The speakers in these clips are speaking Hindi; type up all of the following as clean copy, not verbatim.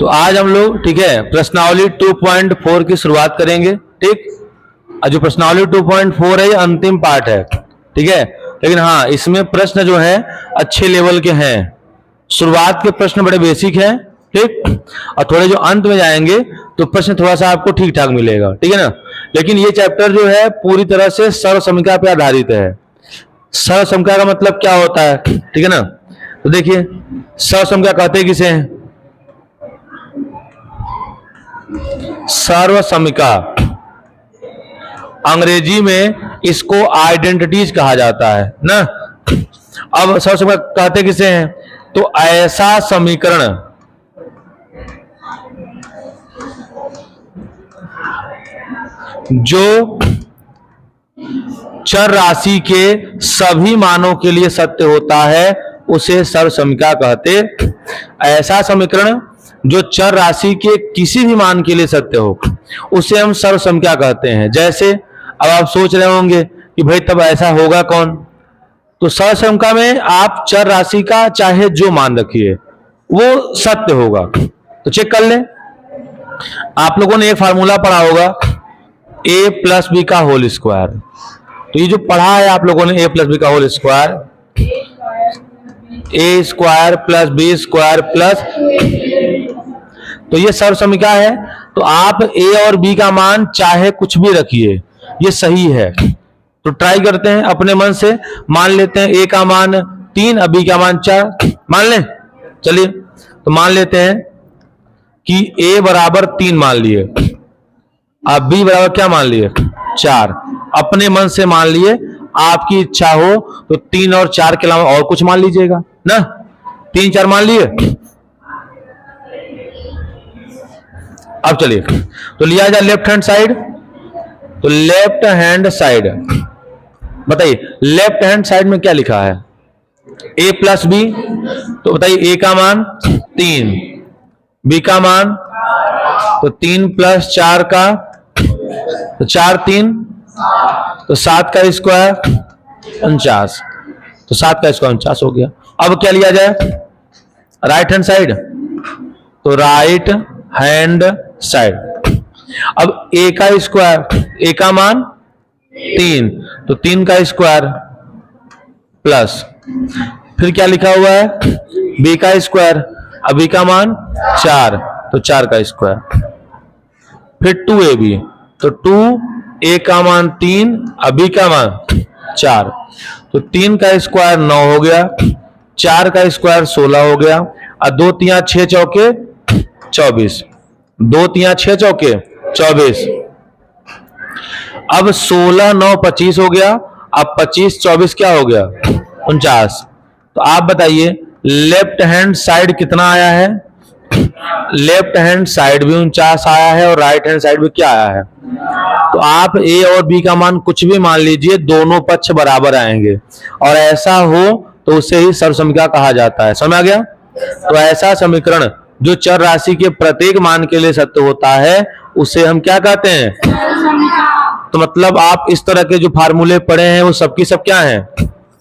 तो आज हम लोग ठीक है प्रश्नावली 2.4 की शुरुआत करेंगे। ठीक, और जो प्रश्नावली 2.4 है ये अंतिम पार्ट है। ठीक है, लेकिन हाँ इसमें प्रश्न जो है अच्छे लेवल के हैं। शुरुआत के प्रश्न बड़े बेसिक हैं, ठीक, और थोड़े जो अंत में जाएंगे तो प्रश्न थोड़ा सा आपको ठीक ठाक मिलेगा। ठीक है ना, लेकिन ये चैप्टर जो है पूरी तरह से सर्वसमीकरण पे आधारित है। सर्वसमीकरण का मतलब क्या होता है, ठीक है ना, तो देखिए सर्वसमीकरण कहते किसे हैं? सर्वसमीकरण अंग्रेजी में इसको आइडेंटिटीज कहा जाता है ना। अब सर्वसमीकरण कहते किसे हैं? तो ऐसा समीकरण जो चर राशि के सभी मानों के लिए सत्य होता है उसे सर्वसमीकरण कहते। ऐसा समीकरण जो चर राशि के किसी भी मान के लिए सत्य हो उसे हम सर्वसमीकरण कहते हैं। जैसे अब आप सोच रहे होंगे कि भाई तब ऐसा होगा कौन? तो सर्वसमीकरण में आप चर राशि का चाहे जो मान रखिए वो सत्य होगा। तो चेक कर लें, आप लोगों ने एक फार्मूला पढ़ा होगा a प्लस बी का होल स्क्वायर। तो ये जो पढ़ा है आप लोगों ने a प्लस बी का whole square, a square plus B square plus, तो ये सर्वसमीकरण है। तो आप a और b का मान चाहे कुछ भी रखिए, ये सही है। तो ट्राई करते हैं अपने मन से, मान लेते हैं a का मान 3 और b का मान 4 मान लें। चलिए तो मान लेते हैं कि a बराबर 3 मान लिए, आप b बराबर क्या मान लिए? 4। अपने मन से मान लिए, आपकी इच्छा हो तो 3 और 4 के अलावा और कुछ मान लीजिएगा ना। 3 4 मान लिए। अब चलिए तो लिया जाए लेफ्ट हैंड साइड। तो लेफ्ट हैंड साइड बताइए, लेफ्ट हैंड साइड में क्या लिखा है? a plus B. तो बताइए a का मान 3, b का मान तो 3 प्लस 4 का तो 4 3 तो 7 का स्क्वायर 49, तो 7 का स्क्वायर 49 हो गया। अब क्या लिया जाए? Right hand side. तो राइट हैंड साइड, अब a का स्क्वायर, a का मान 3 तो 3 का स्क्वायर प्लस, फिर क्या लिखा हुआ है? b का स्क्वायर, अब b का मान 4 तो 4 का स्क्वायर, फिर 2ab तो 2a का मान 3 और b का मान 4, तो 3 का स्क्वायर 9 हो गया, 4 का स्क्वायर 16 हो गया, और 2 3 6 चौके 24, 2 3 6 चौके 24। अब 16 9 25 हो गया, अब 25 24 क्या हो गया? 49। तो आप बताइए लेफ्ट हैंड साइड कितना आया है? लेफ्ट हैंड साइड भी 49 आया है और राइट हैंड साइड भी क्या आया है? तो आप a और b का मान कुछ भी मान लीजिए, दोनों पक्ष बराबर आएंगे, और ऐसा हो तो उसे ही सर्वसमीकरण कहा जाता है। समझ आ गया? तो ऐसा समीकरण जो चर राशि के प्रत्येक मान के लिए सत्य होता है उसे हम क्या कहते हैं? तो मतलब आप इस तरह के जो फार्मूले पढ़े हैं वो सबकी सब क्या है?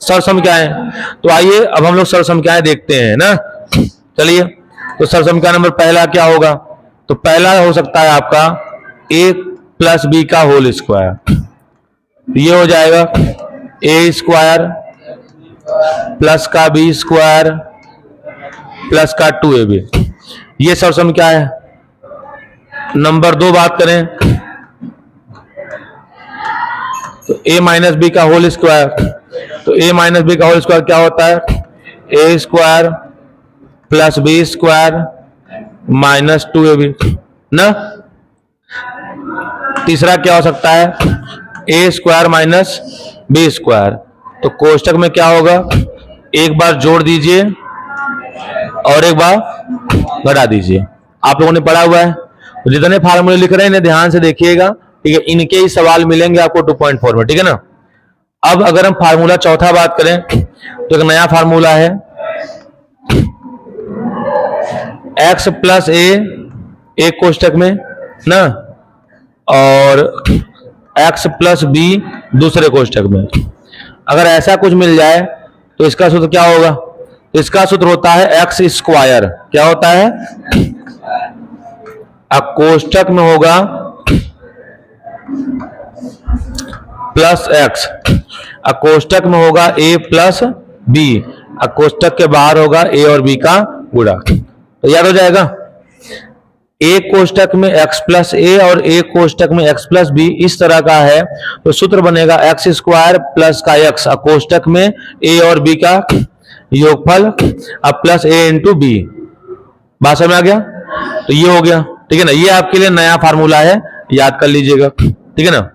सर्वसमीकरण है। तो आइए अब हम लोग सर्वसमीकरण देखते हैं ना। चलिए तो सर्वसमीकरण नंबर पहला क्या होगा? तो पहला हो सकता है आपका a प्लस बी का होल स्क्वायर। ये हो जाएगा a स्क्वायर प्लस का b स्क्वायर प्लस का 2ab। ये सर्वसमीकरण है। नंबर 2 बात करें तो a माइनस बी का होल स्क्वायर। तो a माइनस बी का होल स्क्वायर क्या होता है? a square plus B square minus 2ab ना। तीसरा क्या हो सकता है? a square minus B square. तो कोष्टक में क्या होगा? एक बार जोड़ दीजिए और एक बार घटा दीजिए। आप लोगों ने पढ़ा हुआ है, तो जितने फार्मूले लिख रहे हैं इन्हें ध्यान से देखिएगा। ठीक है, इनके ही सवाल मिलेंगे आपको 2.4 में। ठीक है ना। अब अगर हम फार्मूला चौथा बात करें तो एक नया फार्मूला है x प्लस a एक कोष्टक में ना, और x प्लस b दूसरे कोष्टक में। अगर ऐसा कुछ मिल जाए तो इसका सूत्र क्या होगा? इसका सूत्र होता है एक्स स्क्वायर। क्या होता है? अब कोष्टक में होगा प्लस एक्स, अब कोष्टक में होगा ए प्लस बी, अब कोष्टक के बाहर होगा ए और बी का गुणा। तो याद हो जाएगा, एक कोष्टक में x प्लस ए और एक कोष्टक में x प्लस बी, इस तरह का है तो सूत्र बनेगा एक्स स्क्वायर प्लस का x, कोष्टक में a और b का योगफल, अब प्लस a इंटू बी। बात समझ में आ गया? तो ये हो गया, ठीक है ना। ये आपके लिए नया फार्मूला है, याद कर लीजिएगा, ठीक है ना।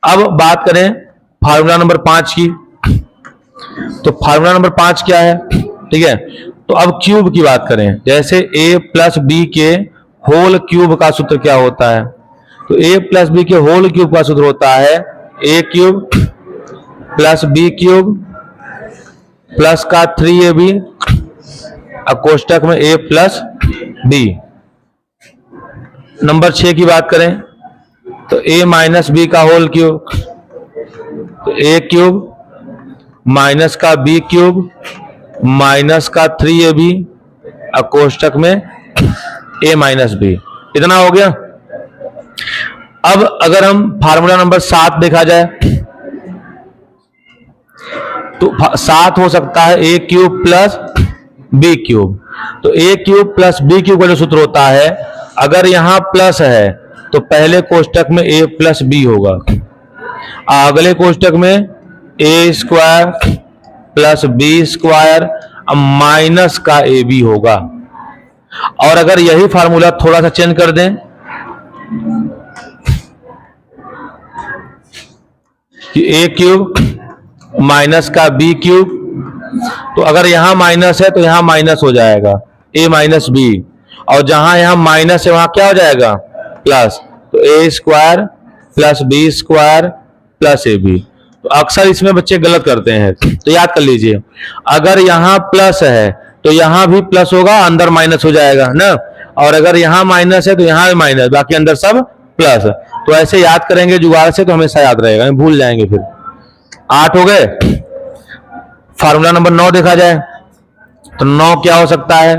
अब बात करें फार्मूला नंबर 5 की, तो फार्मूला नंबर 5 क्या है? ठीक है, तो अब क्यूब की बात करें, जैसे a प्लस बी के होल क्यूब का सूत्र क्या होता है? तो a प्लस बी के होल क्यूब का सूत्र होता है a cube plus B cube plus का 3ab, अब कोष्टक में a प्लस बी। नंबर 6 की बात करें तो a माइनस बी का होल क्यूब, तो a क्यूब माइनस का b क्यूब माइनस का 3ab, अब कोष्टक में a माइनस बी। इतना हो गया। अब अगर हम फार्मूला नंबर 7 देखा जाए तो 7 हो सकता है a cube plus B cube. तो a cube plus B cube का जो सूत्र होता है, अगर यहां प्लस है तो पहले कोष्टक में a प्लस बी होगा, अगले कोष्टक में a square plus B square, अब माइनस का ए बी होगा। और अगर यही फार्मूला थोड़ा सा चेंज कर दें कि a क्यूब माइनस का बी क्यूब, तो अगर यहां माइनस है तो यहां माइनस हो जाएगा a माइनस बी, और जहां यहां माइनस है वहां क्या हो जाएगा? प्लस। तो a square plus B square plus A B. तो अक्सर इसमें बच्चे गलत करते हैं, तो याद कर लीजिए, अगर यहां प्लस है तो यहां भी प्लस होगा, अंदर माइनस हो जाएगा ना, और अगर यहां माइनस है तो यहां भी माइनस, बाकी अंदर सब प्लस। तो ऐसे याद करेंगे जुगाड़ से तो हमेशा याद रहेगा, भूल जाएंगे फिर। 8 हो गए। फार्मूला नंबर 9 देखा जाए तो 9 क्या हो सकता है?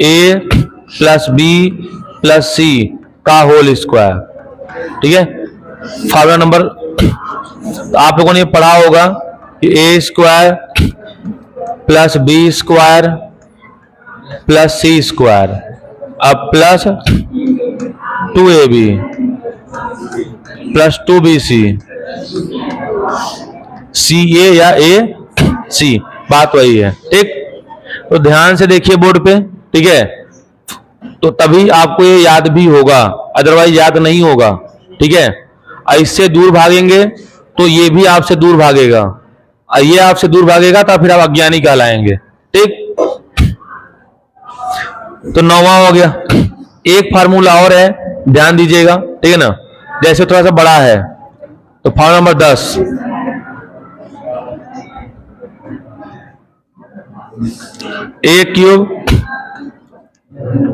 a प्लस बी प्लस सी का होल स्क्वायर। ठीक है, फार्मूला नंबर, तो आप लोगों ने पढ़ा होगा कि a square plus B square plus C square, अब plus 2ab plus 2bc, ca या ac, बात वही है। ठीक, तो ध्यान से देखिए बोर्ड पे, ठीक है, तो तभी आपको ये याद भी होगा, अदरवाइज याद नहीं होगा। ठीक है, इससे दूर भागेंगे तो ये भी आपसे दूर भागेगा, ये आपसे दूर भागेगा तो फिर आप अज्ञानी कहलाएंगे। ठीक, तो 9वां हो गया। एक फार्मूला और है, ध्यान दीजिएगा, ठीक है ना, जैसे थोड़ा सा बड़ा है तो formula number 10, a cube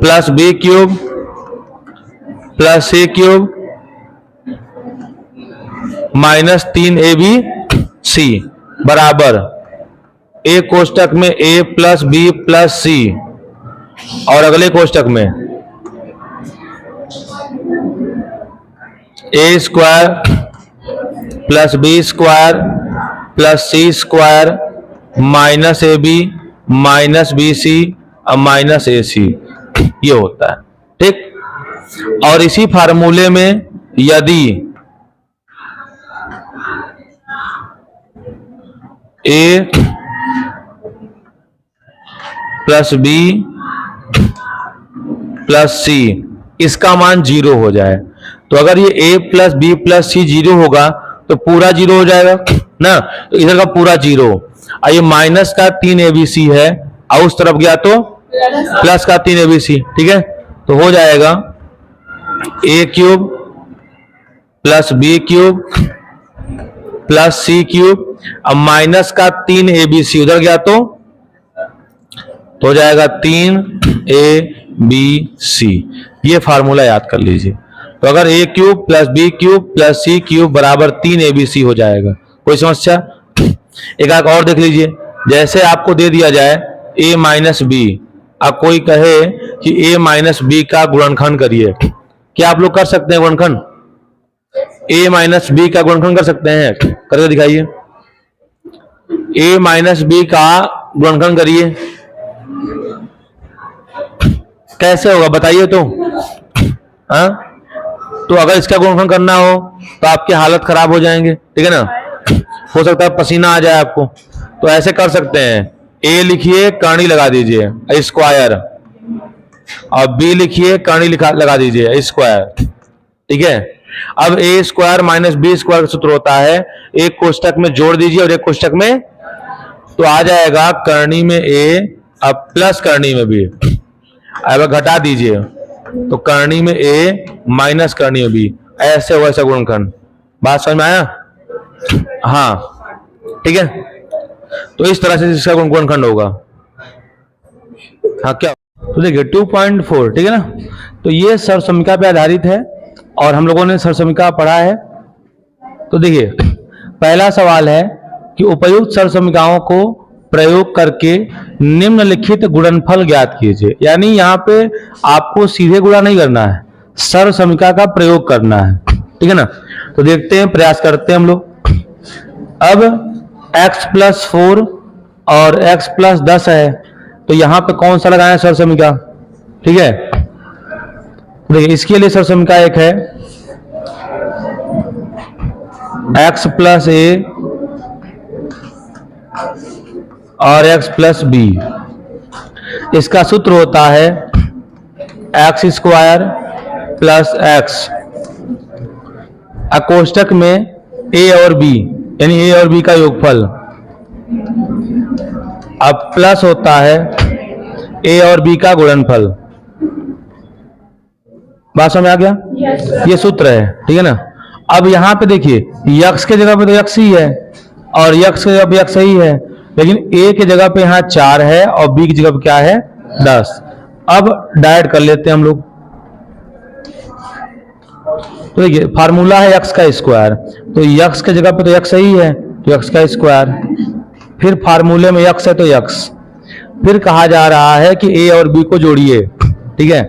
plus B cube plus C cube minus 3abc बराबर a कोष्टक में a plus B plus C, और अगले कोष्टक में a square plus B square plus C square minus A B minus B C और माइनस ए सी, ये होता है। ठीक, और इसी फार्मूले में यदि a प्लस बी प्लस सी इसका मान 0 हो जाए, तो अगर ये a प्लस बी प्लस सी 0 होगा तो पूरा 0 हो जाएगा ना, तो इधर का पूरा 0, और ये माइनस का 3abc है, और उस तरफ गया तो प्लस का 3abc। ठीक है, तो हो जाएगा a cube plus B cube plus C cube, अब माइनस का 3abc उधर गया तो हो जाएगा 3abc। ये फार्मूला याद कर लीजिए। तो अगर a cube plus B cube plus C cube बराबर 3abc हो जाएगा। कोई समस्या? एक और देख लीजिए, जैसे आपको दे दिया जाए a माइनस बी, अब कोई कहे कि a माइनस बी का गुणनखंड करिए, क्या आप लोग कर सकते हैं गुणनखंड? a माइनस बी का गुणनखंड कर सकते हैं? करके दिखाइए। a माइनस बी का गुणनखंड करिए, कैसे होगा बताइए तो। हाँ, तो अगर इसका गुणनखंड करना हो तो आपकी हालत खराब हो जाएंगे, ठीक है ना, हो सकता है पसीना आ जाए आपको। तो ऐसे कर सकते हैं, a लिखिए करनी लगा दीजिए स्क्वायर, और b लिखिए करनी लगा दीजिए स्क्वायर, ठीक है। अब a square minus B square का सूत्र होता है, एक कोष्टक में जोड़ दीजिए और एक कोष्टक में, तो आ जाएगा करनी में a अब प्लस करनी में b, अब घटा दीजिए तो करनी में a माइनस करनी में b, ऐसे हो ऐसा गुणनखंड। बात समझ में आया? हाँ ठीक है, तो इस तरह से इसका गुणनखंड होगा। हाँ क्या, तो देखिए 2.4, ठीक है ना, तो ये सर्वसमीका पे आधारित है और हम लोगों ने सर्वसमीका पढ़ा है। तो देखिए पहला सवाल है कि उपर्युक्त सर्वसमीकाओं को प्रयोग करके निम्नलिखित गुणनफल ज्ञात कीजिए। यानी यहाँ पे आपको सीधे गुणा नहीं करना है, सर्वसमीका का प्रयोग करना है, ठीक है ना। तो देखते हैं, प्रयास करते हैं हम लोग। अब x प्लस 4 और x प्लस 10 है, तो यहाँ पे कौन सा लगाए सर्वसमीका, ठीक है। देखिए इसके लिए सर्वसमीका एक है x प्लस a और x प्लस बी, इसका सूत्र होता है एक्स स्क्वायर प्लस एक्स, कोष्टक में a और b यानी a और b का योगफल, अब प्लस होता है a और b का गुणनफल। बात समझ आ गया? ये सूत्र है, ठीक है ना। अब यहां पे देखिए x के जगह पे तो x ही है और x के जगह पे x ही है, लेकिन a के जगह पे यहाँ 4 है और b की जगह पे क्या है 10। अब डायरेक्ट कर लेते हैं हम लोग। तो देखिए फार्मूला है x का स्क्वायर, तो x के जगह पे तो x ही है तो x का स्क्वायर, फिर फार्मूले में x है तो x, फिर कहा जा रहा है कि a और b को जोड़िए, ठीक है।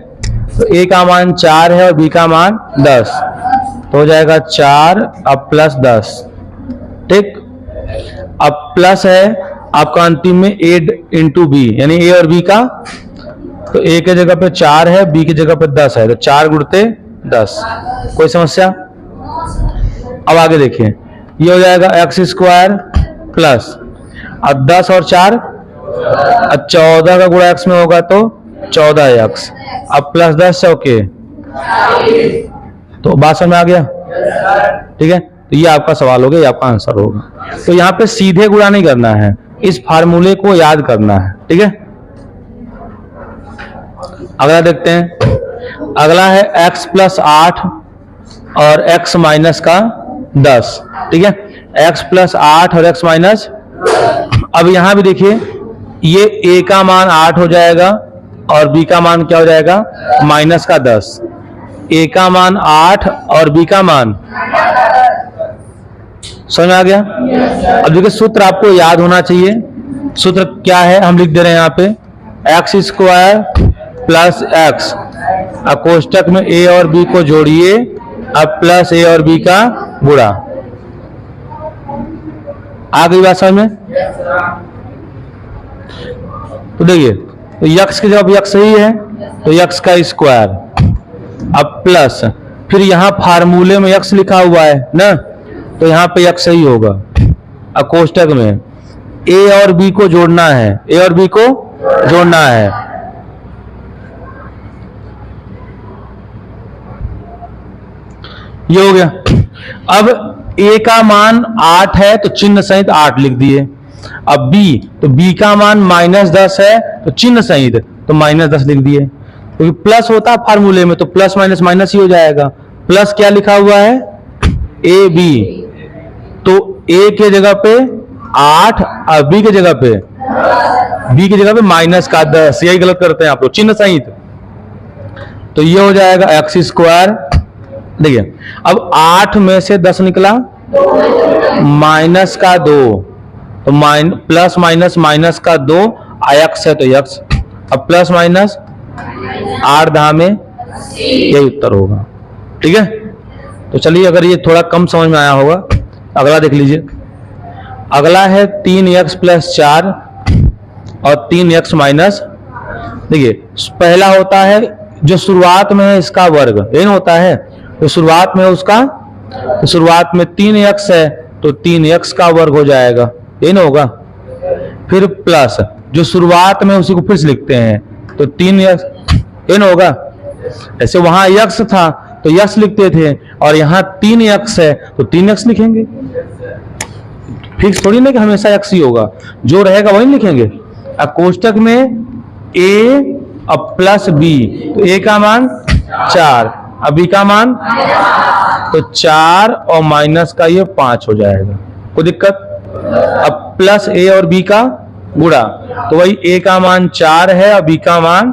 तो a का मान 4 है और b का मान 10, तो हो जाएगा 4 अब प्लस 10, ठीक। अब प्लस है आपका अंतिम में a इंटू बी यानी a और b का, तो a के जगह पे 4 है, b की जगह पे 10 है, तो 4 गुणते 10। कोई समस्या? अब आगे देखिए, ये हो जाएगा एक्स स्क्वायर प्लस, अब 10 और 4 अब 14 का गुणा x में होगा तो 14x, अब प्लस 10 चौके, तो बात समझ में आ गया, ठीक है। तो ये आपका सवाल हो गया, ये आपका आंसर होगा। तो यहाँ पे सीधे गुणा नहीं करना है, इस फार्मूले को याद करना है, ठीक है। अगला देखते हैं, अगला है x प्लस 8 और x माइनस का 10, ठीक है। x प्लस 8 और x माइनस, अब यहां भी देखिए ये a का मान 8 हो जाएगा और b का मान क्या हो जाएगा माइनस का 10, a का मान 8 और b का मान, समझ में आ गया? अब देखिए सूत्र आपको याद होना चाहिए, सूत्र क्या है हम लिख दे रहे हैं यहाँ पे, एक्स स्क्वायर प्लस एक्स, कोष्टक में a और b को जोड़िए, अब प्लस a और b का गुणा। आ गई बात समझ में? तो देखिए तो x की जगह x ही है तो x का स्क्वायर, अब प्लस, फिर यहां फार्मूले में x लिखा हुआ है ना, तो यहां पे x ही होगा। अब कोष्टक में a और b को जोड़ना है, a और b को जोड़ना है, ये हो गया। अब a का मान 8 है तो चिन्ह सहित 8 लिख दिए, अब b, तो b का मान माइनस 10 है तो चिन्ह सहित तो माइनस 10 लिख दिए, क्योंकि तो प्लस होता है फार्मूले में तो प्लस माइनस माइनस ही हो जाएगा। प्लस क्या लिखा हुआ है ए बी, तो a के जगह पे 8 और b के जगह पे माइनस का 10, यही गलत करते हैं आप लोग चिन्ह सहित, तो ये हो जाएगा एक्स स्क्वायर। देखिए अब 8 में से 10 निकला माइनस का 2, तो प्लस माइनस माइनस का 2 x है तो x, अब प्लस माइनस 8 धा में, यही उत्तर होगा। ठीक है, तो चलिए अगर ये थोड़ा कम समझ में आया होगा, अगला देख लीजिए। अगला है 3x प्लस 4 और 3x माइनस, देखिए पहला होता है जो शुरुआत में है इसका वर्ग, यही होता है, तो शुरुआत में उसका, तो शुरुआत में 3x है तो 3x का वर्ग हो जाएगा, यही ना होगा। फिर प्लस जो शुरुआत में उसी को फिर से लिखते हैं तो 3x, यही ना होगा। ऐसे वहां x था तो x लिखते थे और यहाँ 3x है तो 3x लिखेंगे। फिक्स थोड़ी ना कि हमेशा x ही होगा, जो रहेगा वही लिखेंगे। अब कोष्टक में a अब प्लस b, तो a का मान 4, अब b का मान, तो 4 और माइनस का ये 5 हो जाएगा, कोई दिक्कत। अब प्लस a और b का गुणा, तो वही a का मान 4 है और b का मान,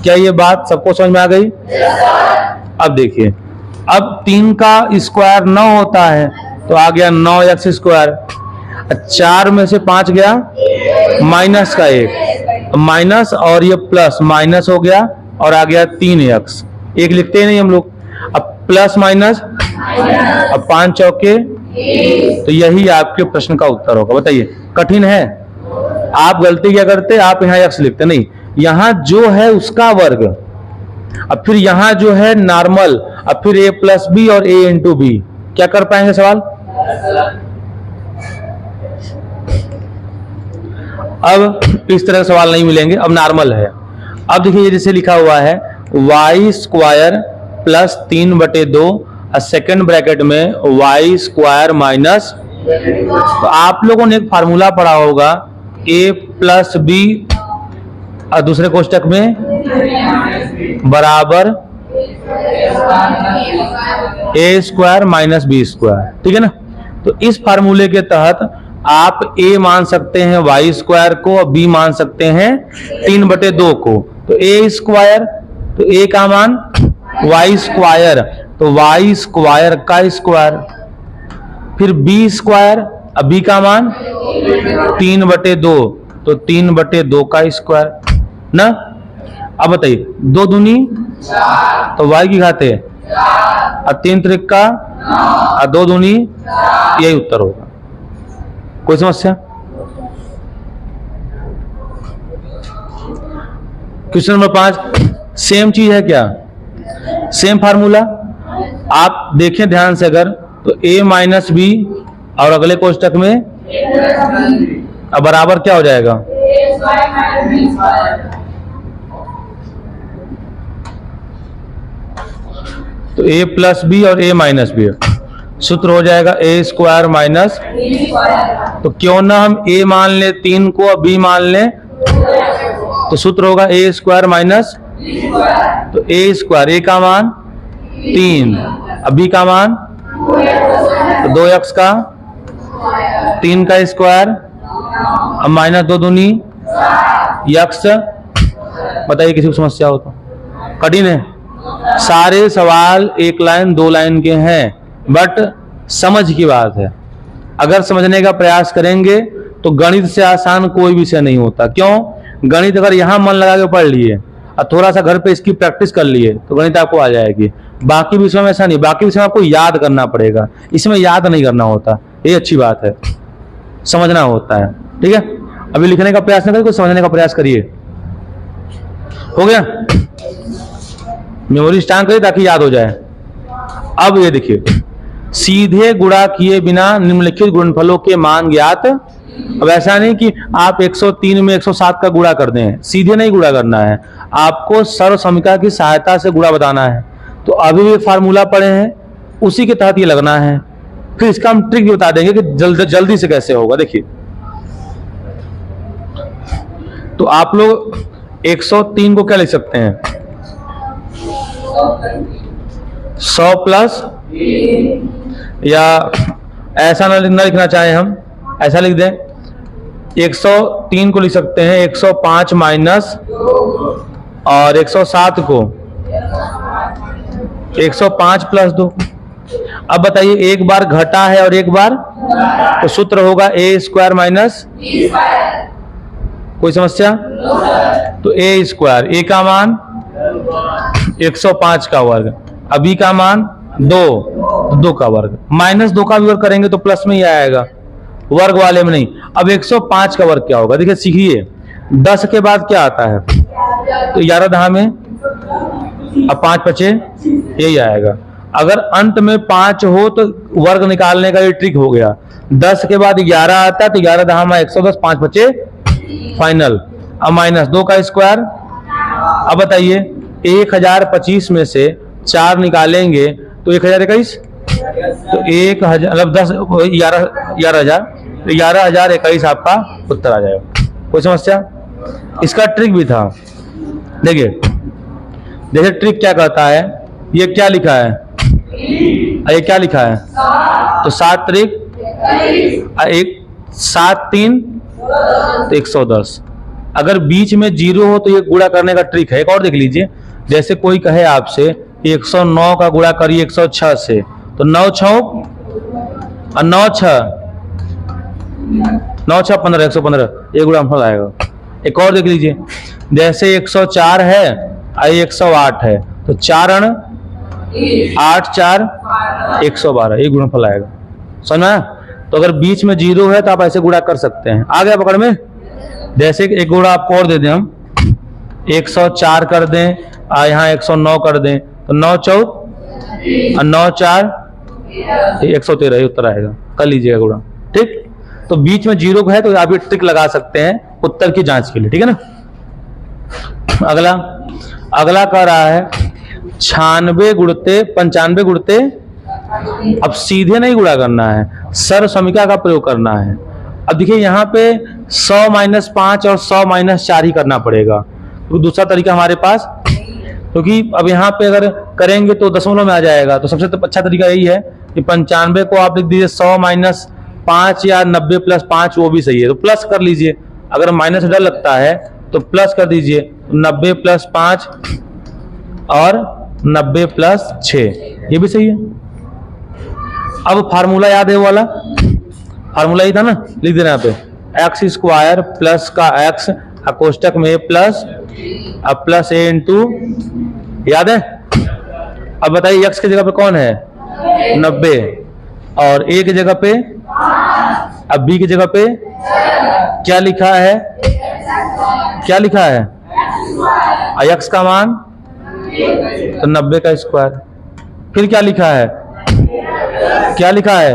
क्या ये बात सबको समझ में आ गई? अब देखिए, अब 3 का स्क्वायर 9 होता है तो आ गया 9x स्क्वायर, 4 में से 5 गया माइनस का 1, माइनस और ये प्लस माइनस हो गया और आ गया 3x, 1 लिखते ही नहीं हम लोग। अब प्लस माइनस, अब 5 चौके, तो यही आपके प्रश्न का उत्तर होगा। बताइए कठिन है? आप गलती क्या करते, आप यहाँ x लिखते नहीं, यहाँ जो है उसका वर्ग, अब फिर यहाँ जो है नॉर्मल, अब फिर a प्लस बी और a इंटू बी, क्या कर पाएंगे सवाल? अब इस तरह के सवाल नहीं मिलेंगे, अब नॉर्मल है। अब देखिए जैसे लिखा हुआ है y स्क्वायर प्लस 3/2 और सेकेंड ब्रैकेट में y स्क्वायर माइनस, तो आप लोगों ने एक फार्मूला पढ़ा होगा a प्लस बी और दूसरे कोष्टक में बराबर a square minus B square, ठीक है ना। तो इस फार्मूले के तहत आप a मान सकते हैं y स्क्वायर को और b मान सकते हैं 3/2 को, तो a स्क्वायर, तो a का मान y स्क्वायर, तो y स्क्वायर का स्क्वायर, फिर b स्क्वायर, अब b का मान 3/2, तो 3/2 का स्क्वायर ना। अब बताइए 2 दूनी, तो y की घाते और 3 त्रिका और 2 दूनी, यही उत्तर होगा। कोई समस्या? क्वेश्चन नंबर 5, सेम चीज है क्या? सेम फार्मूला आप देखें ध्यान से अगर, तो a माइनस बी और अगले कोष्टक में अब बराबर क्या हो जाएगा? तो a प्लस बी और a माइनस बी, सूत्र हो जाएगा a स्क्वायर माइनस, तो क्यों ना हम a मान ले 3 को और b मान ले, तो सूत्र होगा a स्क्वायर माइनस, तो a स्क्वायर, a का मान 3, अब b का मान, तो 2x का 3 का स्क्वायर, अब माइनस 2 दूनी x। बताइए किसी को समस्या हो तो? कठिन है? सारे सवाल 1 लाइन 2 लाइन के हैं, बट समझ की बात है। अगर समझने का प्रयास करेंगे तो गणित से आसान कोई विषय नहीं होता। क्यों? गणित अगर यहाँ मन लगा के पढ़ लिए और थोड़ा सा घर पे इसकी प्रैक्टिस कर लिए तो गणित आपको आ जाएगी। बाकी विषयों में ऐसा नहीं, बाकी विषय में आपको याद करना पड़ेगा, इसमें याद नहीं करना होता, ये अच्छी बात है, समझना होता है। ठीक है, अभी लिखने का प्रयास नहीं करिए, कुछ समझने का प्रयास करिए। हो गया? मेमोरी स्ट्रांग करिए ताकि याद हो जाए। अब ये देखिए, सीधे गुणा किए बिना निम्नलिखित गुणनफलों के मान ज्ञात। अब ऐसा नहीं कि आप 103 में 107 का गुणा कर दें, सीधे नहीं गुणा करना है, आपको सर्व समीकरण की सहायता से गुणा बताना है। तो अभी भी फार्मूला पढ़े हैं, उसी के तहत ये लगना है। फिर इसका हम ट्रिक भी बता देंगे कि जल्दी से कैसे होगा। देखिए, तो आप लोग 103 को क्या लिख सकते हैं? 100 प्लस, या ऐसा ना लिखना चाहें हम, ऐसा लिख दें, 103 को लिख सकते हैं 105 माइनस, और 107 को 105 प्लस 2। अब बताइए, एक बार घटा है और एक बार, तो सूत्र होगा ए स्क्वायर माइनस, कोई समस्या? तो ए स्क्वायर, ए का मान 105 का वर्ग, अभी का मान 2 का वर्ग, -2 का भी वर्ग करेंगे तो प्लस में ही आएगा, वर्ग वाले में नहीं। अब 105 का वर्ग क्या होगा? देखिए सीखिए, 10 के बाद क्या आता है? तो 11 दहा में, अब 5 बचे, यही आएगा। अगर अंत में 5 हो तो वर्ग निकालने का ये ट्रिक हो गया। 10 के बाद 11 आता है तो 11 दहा में 110, 5 बचे, फाइनल। अब -2 का स्क्वायर। अब बताइए, 1025 में से 4 निकालेंगे तो 1021, तो 1000 मतलब 10 11,000, तो 11,021 आपका उत्तर आ जाएगा। कोई समस्या? इसका ट्रिक भी था। देखिए ट्रिक क्या कहता है, ये क्या लिखा है, ये क्या लिखा है, तो 7 त्रिक 1, 7 3 तो 110। अगर बीच में 0 हो तो ये गुणा करने का ट्रिक है। एक और देख लीजिए, जैसे कोई कहे आपसे 109 का गुणा करिए 106 से, तो 9 छौक और 9 6 15, 115, ये गुणनफल आएगा। एक और देख लीजिए, जैसे 104 है और 108 है, तो 4 अण 8 4 112, ये गुणनफल आएगा। समझा? तो अगर बीच में 0 है तो आप ऐसे गुणा कर सकते हैं। आ गया पकड़ में? जैसे एक गुणा आपको और दे दें हम, 104 कर दें और यहाँ 109 कर दें, तो 9 चौक और 9 4 113, ये उत्तर आएगा। कर लीजिएगा गुणा, ठीक। तो बीच में 0 है तो आप ये ट्रिक लगा सकते हैं उत्तर की जांच के लिए, ठीक है ना। अगला कह रहा है 96 गुणते 95 गुणते, अब सीधे नहीं गुणा करना है, सर्वसमीका का प्रयोग करना है। अब देखिए यहाँ पे 100 - 5 और 100 - 4 ही करना पड़ेगा, तो दूसरा तरीका हमारे पास, क्योंकि अब यहाँ पे अगर करेंगे तो दशमलव में आ जाएगा। तो सबसे अच्छा तरीका यही है कि 95 को आप लिख दीजिए 100 - 5 या 90 + 5, वो भी सही है, तो प्लस कर लीजिए। अगर माइनस डर लगता है तो प्लस कर दीजिए, 90 + 5 और 90 + 6, ये भी सही है। अब फार्मूला याद है वो वाला, फार्मूला ही था ना, लिख देना यहाँ पे, x² प्लस का x कोष्टक में प्लस, अब प्लस a इंटू, याद है। अब बताइए x की जगह पे कौन है, 90, और a की जगह पे, अब b की जगह पे क्या लिखा है, क्या लिखा है, x का मान तो 90 का स्क्वायर। फिर क्या लिखा है, क्या लिखा है,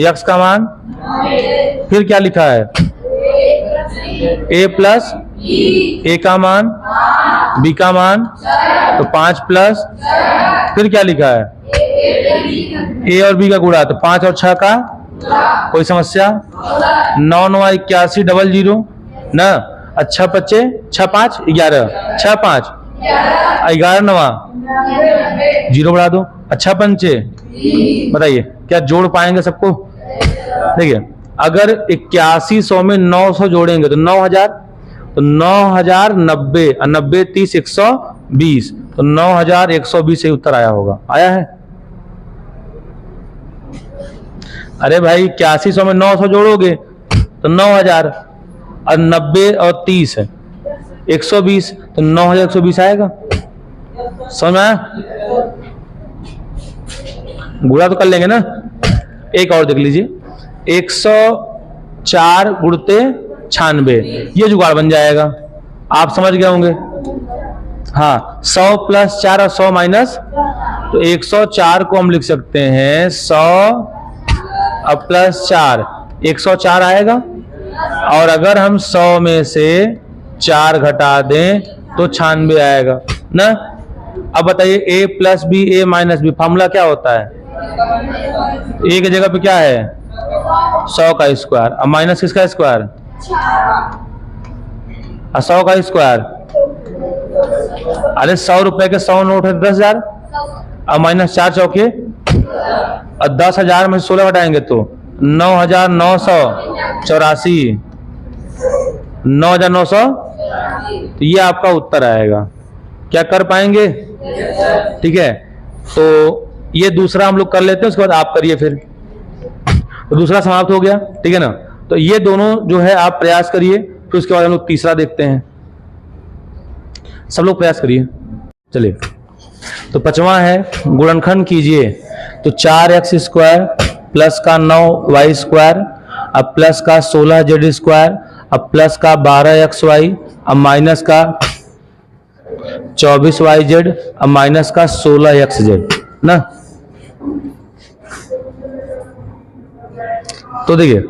x का मान, फिर क्या लिखा है, a प्लस a का मान, b का मान, तो 5 प्लस, फिर क्या लिखा है, a और b का गुणा, तो 5 और 6 का, कोई समस्या? 9 9 81 00 ना, अच्छा 5 6 5 11, 6 5 11 9 0 बढ़ा दो, अच्छा 5, बताइए क्या जोड़ पाएंगे सबको? देखिए अगर 8100 में 900 जोड़ेंगे तो 9000, तो 9000 90 और 90 30 120, तो 9120 से उत्तर आया होगा। आया है? अरे भाई 8100 में 900 जोड़ोगे तो 9000, और 90 और 30 है 120, तो 9120 आएगा। समझ में आया? गुणा तो कर लेंगे ना। एक और देख लीजिए, 104 गुणते 96, ये जुगाड़ बन जाएगा, आप समझ गए होंगे। हाँ, 100 + 4 और 100 माइनस, तो 104 को हम लिख सकते हैं 100 अब +4, 104 आएगा। और अगर हम 100 में से 4 घटा दें तो 96 आएगा ना। अब बताइए a + b a - b, formula क्या होता है, a की जगह पे क्या है 100 का स्क्वायर, अब माइनस किसका स्क्वायर, 100 का स्क्वायर। अरे 100 रुपए के 100 नोट है 10,000, अब -4 चौके, और 10,000 में 16 घटाएंगे तो 9,984, 9,900, तो ये आपका उत्तर आएगा। क्या कर पाएंगे? ठीक है, तो ये दूसरा हम लोग कर लेते हैं, उसके बाद आप करिए फिर। तो दूसरा समाप्त हो गया, ठीक है ना। तो ये दोनों जो है आप प्रयास करिए, फिर उसके बाद हम लोग तीसरा देखते हैं। सब लोग प्रयास करिए। चलिए, तो पांचवा है गुणनखंड कीजिए। तो 4x स्क्वायर प्लस का 9y², अब प्लस का 16z², अब प्लस का 12xy, अब माइनस का 24yz, अब माइनस का 16xz ना। तो देखिए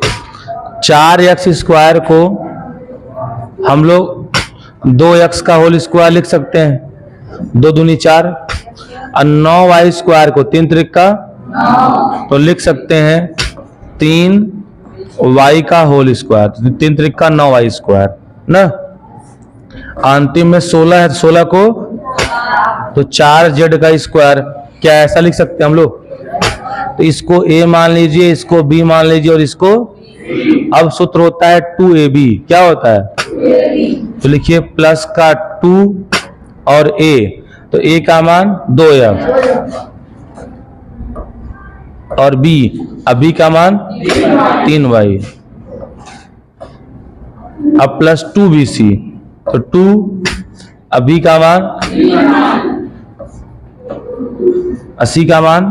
4x² को हम लोग 2x का होल स्क्वायर लिख सकते हैं, 2 दूनी 4, और 9y² को 3 त्रिक का तो लिख सकते हैं 3y का होल स्क्वायर, 3 त्रिक का 9y² ना। अंतिम में 16 है, 16 को तो 4z का स्क्वायर, क्या ऐसा लिख सकते हैं हम लोग। तो इसको a मान लीजिए, इसको b मान लीजिए, और इसको, अब सूत्र होता है 2ab, क्या होता है, तो लिखिए प्लस का 2 और a, तो a का मान 2x और b, अब b का मान 3y, अब प्लस 2bc, तो 2, अब b का मान 80 का मान,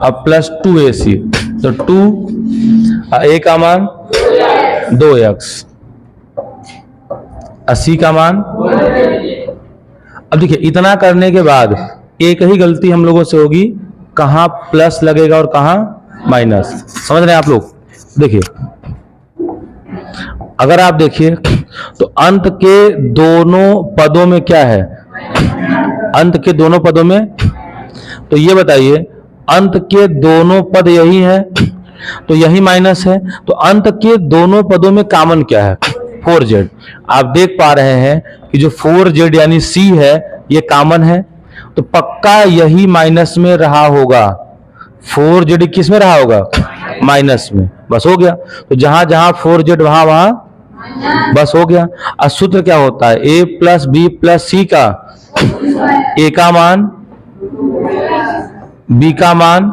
अब प्लस 2ac, तो 2, a का मान 2x, 80 का मान। अब देखिए इतना करने के बाद एक ही गलती हम लोगों से होगी, कहां प्लस लगेगा और कहां माइनस, समझ रहे हैं आप लोग। देखिए अगर आप देखिए तो अंत के दोनों पदों में क्या है, अंत के दोनों पदों में, तो ये बताइए अंत के दोनों पद यही है, तो यही माइनस है, तो अंत के दोनों पदों में कॉमन क्या है, 4z। आप देख पा रहे हैं कि जो 4z यानी c है ये कॉमन है, तो पक्का यही माइनस में रहा होगा, 4z किस में रहा होगा, माइनस में, बस हो गया। तो जहां जहां 4z वहां वहां बस हो गया। और सूत्र क्या होता है, a plus b plus c का a का मान, b का मान,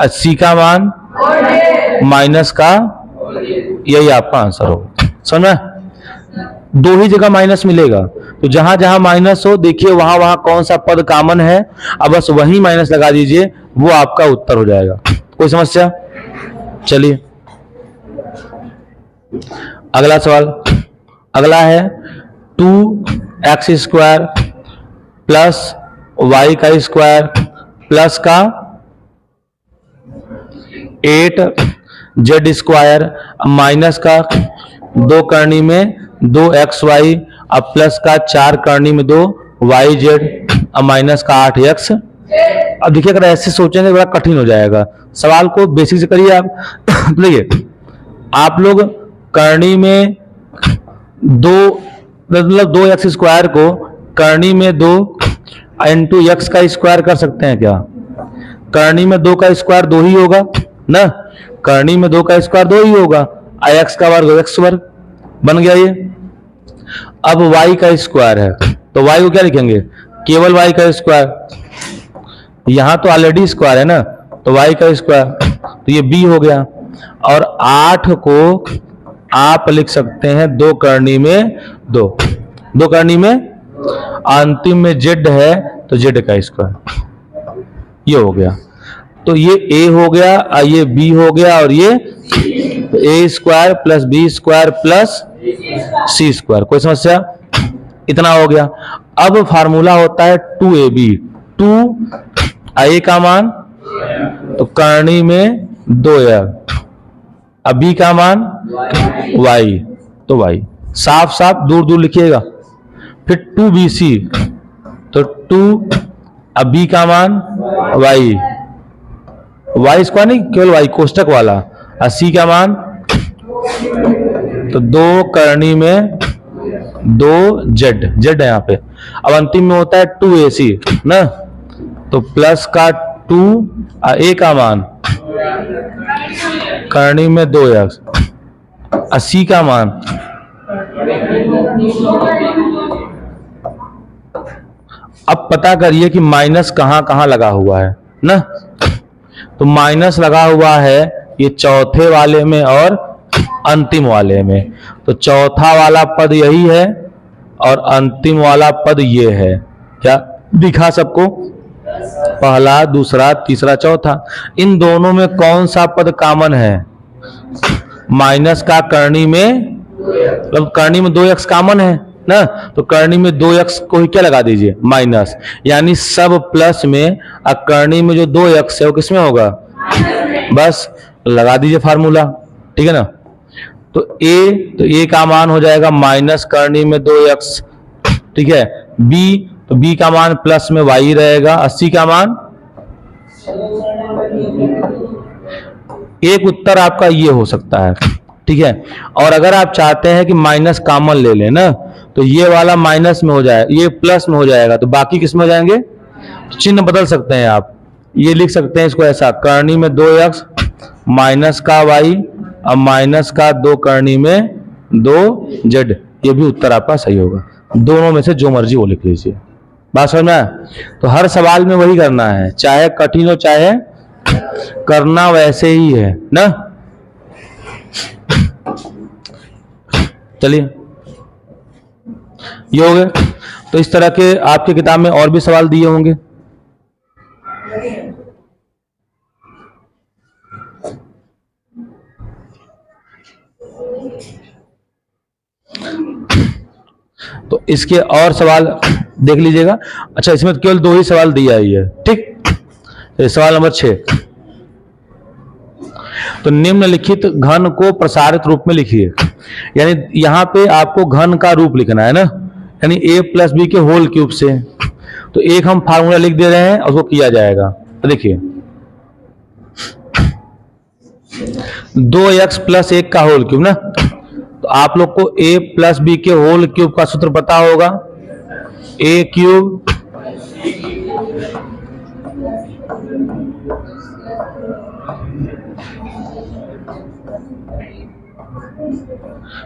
c का मान, माइनस का, यही आपका आंसर होगा। समझ में, दो ही जगह माइनस मिलेगा, तो जहां जहां माइनस हो देखिए वहां वहां कौन सा पद कॉमन है, अब बस वही माइनस लगा दीजिए, वो आपका उत्तर हो जाएगा। कोई समस्या। चलिए अगला सवाल, अगला है 2x² प्लस y का स्क्वायर प्लस का 8z² माइनस का 2 करनी में 2xy, अब प्लस का 4 करनी में 2yz, अब माइनस का 8x। अब देखिए अगर ऐसे सोचेंगे बड़ा कठिन हो जाएगा, सवाल को बेसिक से करिए आप। तो देखिए आप लोग करनी में 2 मतलब 2x² को करनी में 2 इंटू x का स्क्वायर कर सकते हैं क्या, करनी में 2 का स्क्वायर 2 ही होगा ना, करनी में 2 का स्क्वायर 2 ही होगा, x का वर्ग x वर्ग बन गया ये। अब y का स्क्वायर है, तो y को क्या लिखेंगे, केवल y का स्क्वायर, यहां तो ऑलरेडी स्क्वायर है ना, तो y का स्क्वायर, तो ये b हो गया। और 8 को आप लिख सकते हैं 2 करनी में 2, 2 करनी में, अंतिम में z है तो z का स्क्वायर, ये हो गया। तो ये a हो गया और ये b हो गया, और ये a² plus b² plus c²। कोई समस्या, इतना हो गया। अब फार्मूला होता है 2ab, 2 a का मान तो करनी में 2x, अब b का मान y, तो y साफ साफ दूर दूर लिखिएगा। फिर 2bc, तो 2 अब b का मान y, y स्क्वायर नहीं केवल y कोष्टक वाला, और c का मान तो 2 करनी में 2z, z है यहाँ पे। अब अंतिम में होता है 2ac ना, तो प्लस का 2 a का मान करनी में 2x, c का मान अब पता करिए कि माइनस कहां कहां लगा हुआ है ना। तो माइनस लगा हुआ है ये चौथे वाले में और अंतिम वाले में। तो चौथा वाला पद यही है और अंतिम वाला पद ये है। क्या दिखा सबको? पहला, दूसरा, तीसरा, चौथा। इन दोनों में कौन सा पद कॉमन है? माइनस का करनी में, मतलब करनी में 2x कॉमन है ना, तो करनी में 2x को ही क्या लगा दीजिए? माइनस। यानी सब प्लस में और करनी में जो 2x है वो किसमें होगा? बस लगा दीजिए फार्मूला, ठीक है ना। तो a का मान हो जाएगा माइनस करनी में 2x, ठीक है। b, तो b का मान प्लस में y रहेगा, 80 का मान। एक उत्तर आपका ये हो सकता है, ठीक है। और अगर आप चाहते हैं कि माइनस कॉमन ले लें ना, तो ये वाला माइनस में हो जाए, ये प्लस में हो जाएगा, तो बाकी किस में हो जाएंगे? चिन्ह बदल सकते हैं आप, ये लिख सकते हैं इसको ऐसा, करनी में 2x माइनस का y और माइनस का 2 करनी में 2z। ये भी उत्तर आपका सही होगा। दोनों में से जो मर्जी वो लिख लीजिए। बात समझ में आया? तो हर सवाल में वही करना है, चाहे कठिन हो चाहे करना वैसे ही है ना। चलिए ये हो गए। तो इस तरह के आपकी किताब में और भी सवाल दिए होंगे। तो इसके और सवाल देख लीजिएगा। अच्छा, इसमें केवल 2 ही सवाल दिया ही है, ठीक। तो सवाल नंबर 6, तो निम्नलिखित घन को प्रसारित रूप में लिखिए। यानी यहां पे आपको घन का रूप लिखना है ना, यानी a प्लस बी के होल क्यूब से। तो एक हम फार्मूला लिख दे रहे हैं और उसको किया जाएगा। तो देखिए 2x प्लस 1 का होल क्यूब ना, तो आप लोग को a प्लस बी के होल क्यूब का सूत्र पता होगा, a क्यूब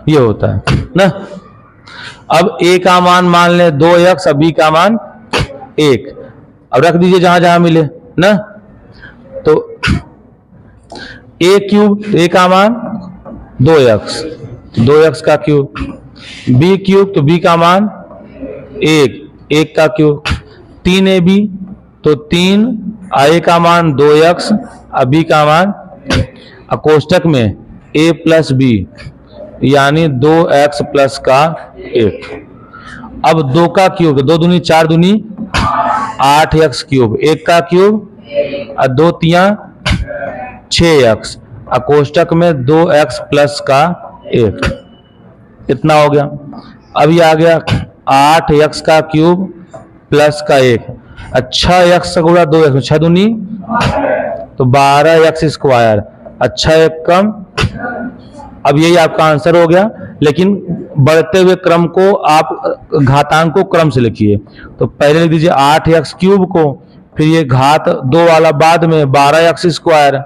ये होता है ना। अब a का मान ले 2x और b का मान 1। अब रख दीजिए जहां जहां मिले ना। तो a क्यूब, a का मान 2x, 2x का क्यूब, b क्यूब, तो b का मान 1, 1 का क्यूब, 3ab, तो 3, a का मान 2x और b का मान, कोष्टक में a प्लस b यानी 2x प्लस का 1। अब 2 का क्यूब, 2 दूनी 4 दूनी 8x क्यूब, 1 का क्यूब और 2 तिया 6x, कोष्टक में 2x प्लस का 1। इतना हो गया। अब ये आ गया 8x का क्यूब प्लस का 1, अच्छा x का गुणा 2x, 6 दूनी तो 12x स्क्वायर, अच्छा 1 कम। अब यही आपका आंसर हो गया। लेकिन बढ़ते हुए क्रम को आप घातांक को क्रम से लिखिए। तो पहले लिख दीजिए 8x क्यूब को, फिर ये घात 2 वाला बाद में 12x स्क्वायर,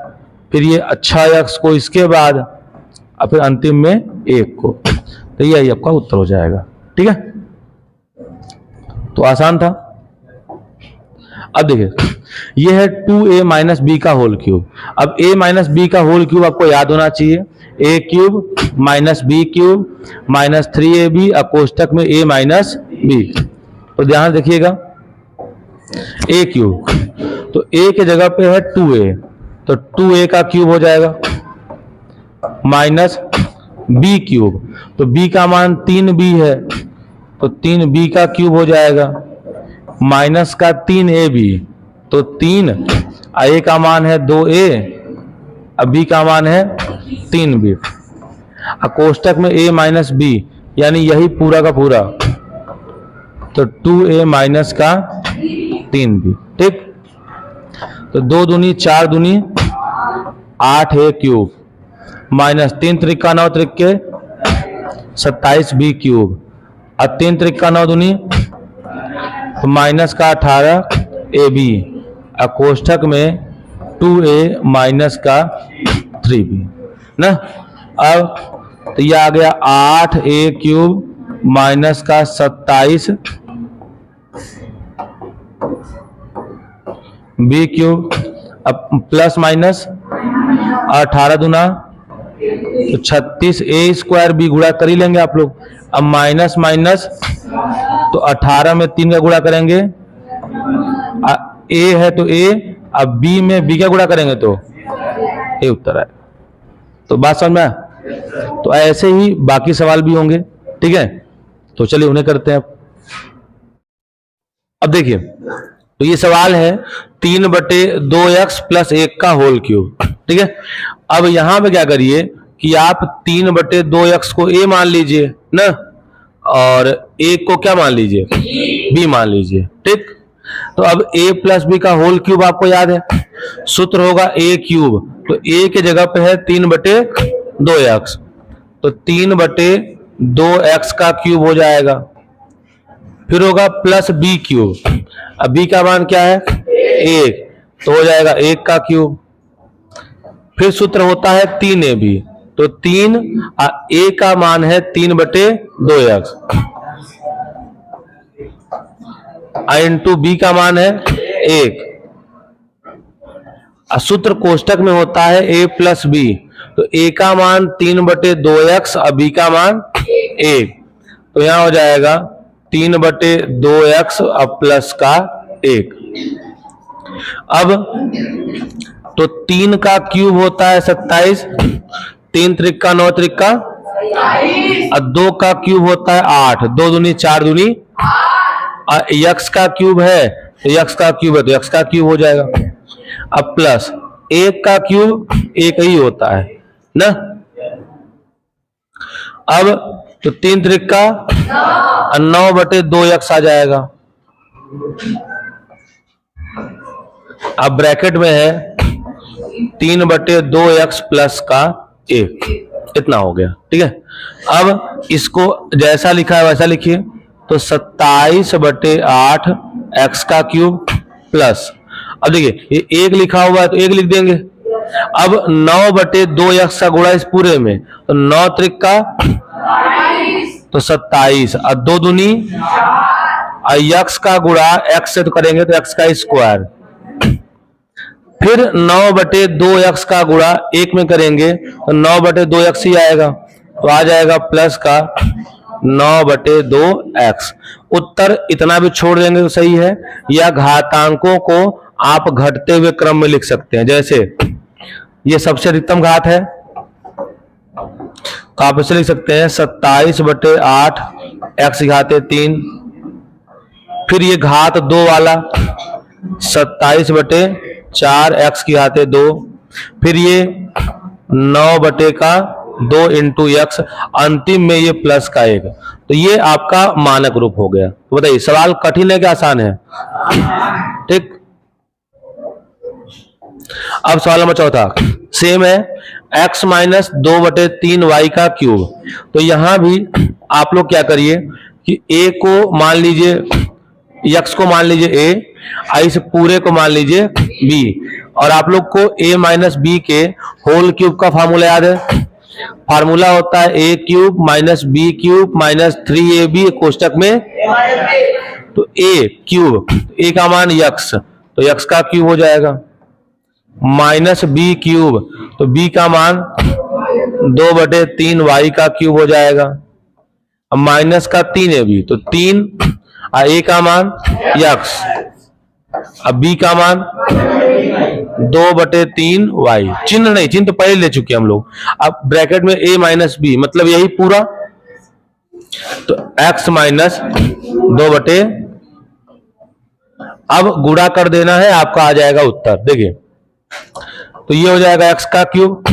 फिर ये अच्छा x को इसके बाद और फिर अंतिम में 1 को। तो यही आपका उत्तर हो जाएगा, ठीक है। तो आसान था। अब देखिए ये है 2a माइनस बी का होल क्यूब। अब a माइनस बी का होल क्यूब आपको याद होना चाहिए, a cube minus B cube minus 3ab और कोष्टक में a माइनस बी। तो ध्यान देखिएगा a क्यूब, तो a के जगह पे है 2a, तो 2a का क्यूब हो जाएगा माइनस b क्यूब, तो b का मान 3b है, तो 3b का क्यूब हो जाएगा माइनस का 3ab, तो 3, a का मान है 2a और b का मान है 3b, कोष्टक में a माइनस b यानी यही पूरा का पूरा, तो 2a माइनस का 3b, ठीक। तो 2 दूनी 4 दूनी 8a cube minus 3 Trika 9 त्रिके 27b cube और 3 त्रिका 9 दूनी तो माइनस का 18ab और कोष्ठक में 2a माइनस का 3b ना। अब तो यह आ गया 8a क्यूब माइनस का 27 बी क्यूब, अब प्लस माइनस 18 दूना तो 36, ए स्क्वायर बी गुणा कर ही लेंगे आप लोग। अब माइनस माइनस तो 18 में 3 का गुणा करेंगे, ए है तो ए, अब बी में बी का गुणा करेंगे तो ए उत्तर है। तो बात समझ में आया? तो ऐसे ही बाकी सवाल भी होंगे, ठीक है। तो चलिए उन्हें करते हैं। अब देखिए, तो ये सवाल है 3/2x प्लस 1 का होल क्यूब, ठीक है। अब यहां पे क्या करिए कि आप 3/2x को a मान लीजिए ना, और 1 को क्या मान लीजिए, b मान लीजिए, ठीक। तो अब a प्लस बी का होल क्यूब आपको याद है, सूत्र होगा a क्यूब, तो a के जगह पे है 3/2x, तो 3/2x का क्यूब हो जाएगा। फिर होगा प्लस बी क्यूब, अब b का मान क्या है 1, तो हो जाएगा 1 का क्यूब। फिर सूत्र होता है 3ab, तो 3 a का मान है 3/2x, इंटू बी का मान है 1। सूत्र कोष्टक में होता है a प्लस बी, तो a का मान 3/2x और b का मान 1, तो यहां हो जाएगा 3/2x और प्लस का 1। अब तो 3 का क्यूब होता है 27, 3 त्रिका 9 त्रिका, और 2 का क्यूब होता है 8, 2 दूनी 4 दूनी, और यक्स का क्यूब है तो यक्स का क्यूब है तो यक्स का क्यूब हो जाएगा। अब प्लस 1 का क्यूब 1 ही होता है ना। अब तो 3 त्रिका 9/2x आ जाएगा। अब ब्रैकेट में है 3/2x प्लस का 1, इतना हो गया, ठीक है। अब इसको जैसा लिखा है वैसा लिखिए, तो 27/8 x का क्यूब प्लस, अब देखिए ये 1 लिखा हुआ है तो 1 लिख देंगे। अब 9/2x का गुणा इस पूरे में, तो 9 त्रिका तो 27, और 2 दूनी, और x का गुणा x से तो करेंगे तो x का स्क्वायर, फिर 9/2x का गुणा 1 में करेंगे तो 9/2x ही आएगा, तो आ जाएगा प्लस का 9/2x। उत्तर इतना भी छोड़ देंगे तो सही है, या घातांकों को आप घटते हुए क्रम में लिख सकते हैं। जैसे ये सबसे अधिकतम घात है तो आप इसे लिख सकते हैं 27/8 x घाते 3, फिर ये घात 2 वाला 27/4 x की घाते 2, फिर ये 9/2 इंटू x, अंतिम में ये प्लस का 1। तो ये आपका मानक रूप हो गया। तो बताइए सवाल कठिन है कि आसान है? ठीक। अब सवाल नंबर चौथा सेम है, x माइनस 2/3y का क्यूब। तो यहां भी आप लोग क्या करिए कि a को मान लीजिए, x को मान लीजिए a, इस पूरे को मान लीजिए b, और आप लोग को a माइनस बी के होल क्यूब का फॉर्मूला याद है। फार्मूला होता है a cube minus B cube minus 3ab कोष्टक में, तो a क्यूब, a का मान x, तो x का क्यूब हो जाएगा, माइनस बी क्यूब, तो b का मान 2/3y का क्यूब हो जाएगा, अब माइनस का 3ab, तो 3, और a का मान x, अब b का मान 2/3y। चिन्ह नहीं, चिन्ह तो पहले ले चुके हम लोग। अब ब्रैकेट में a माइनस बी, मतलब यही पूरा, तो x माइनस 2/, अब गुणा कर देना है, आपका आ जाएगा उत्तर। देखिए तो ये हो जाएगा x का क्यूब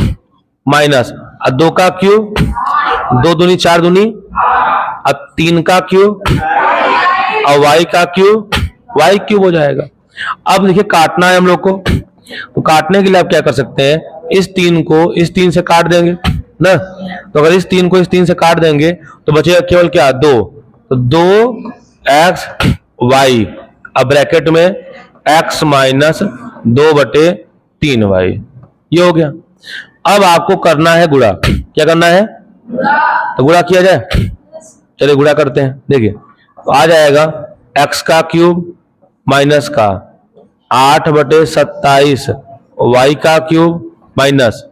माइनस 2 का क्यूब, 2 दूनी 4 दूनी, अब 3 का क्यूब, और y का क्यूब, y क्यूब हो जाएगा। अब देखिए काटना है हम लोग को, तो काटने के लिए आप क्या कर सकते हैं, इस 3 को इस 3 से काट देंगे ना। तो अगर इस 3 को इस 3 से काट देंगे तो बचेगा केवल क्या 2, तो 2xy, अब ब्रैकेट में x माइनस 2/3y, ये हो गया। अब आपको करना है गुणा। क्या करना है? तो गुणा किया जाए, चलिए गुणा करते हैं। देखिए तो आ जाएगा x का क्यूब माइनस का 8/27 वाई का क्यूब माइनस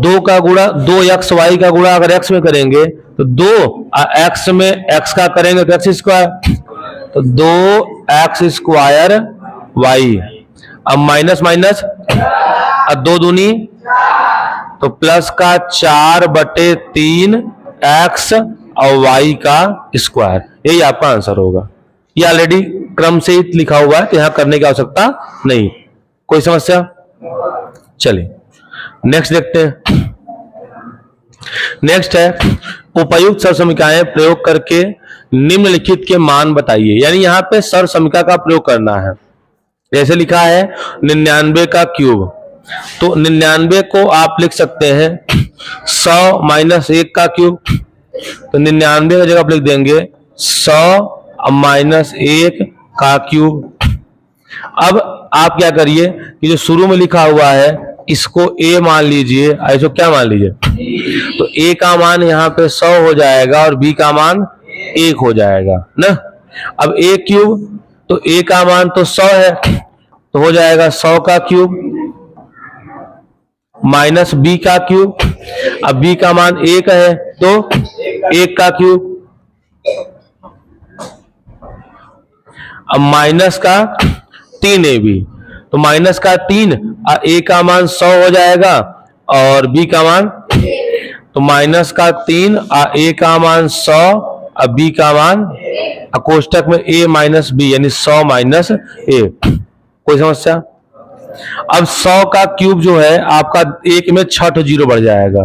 2 का गुणा 2x वाई का गुणा अगर x में करेंगे तो 2x में x का करेंगे तो x स्क्वायर, तो 2x स्क्वायर वाई। अब माइनस माइनस, अब 2 दूनी तो प्लस का 4/3 x और y का स्क्वायर, यही आपका आंसर होगा। ये ऑलरेडी क्रम से ही लिखा हुआ है तो यहां करने की आवश्यकता नहीं। कोई समस्या? चलिए नेक्स्ट देखते हैं। नेक्स्ट है उपयुक्त सर्वसमीकाएं प्रयोग करके निम्नलिखित के मान बताइए। यानी यहां पे सर्वसमीका का प्रयोग करना है। जैसे लिखा है 99 का क्यूब, तो 99 को आप लिख सकते हैं 100 - 1 का क्यूब, तो 99 की जगह आप लिख देंगे 100 - 1 का क्यूब। अब आप क्या करिए कि जो शुरू में लिखा हुआ है इसको a मान लीजिए, ऐसे क्या मान लीजिए, तो a का मान यहाँ पे 100 हो जाएगा और b का मान 1 हो जाएगा ना। अब a क्यूब, तो a का मान तो 100 है तो हो जाएगा 100 का क्यूब माइनस b का क्यूब। अब b का मान 1 है तो 1 का क्यूब, अब माइनस का 3ab, तो माइनस का 3, a का मान 100 हो जाएगा और b का मान, तो माइनस का 3 a का मान 100 और b का मान कोष्टक में a - b यानी 100 - a। कोई समस्या? अब 100 का क्यूब जो है आपका 1 में 6 जीरो बढ़ जाएगा,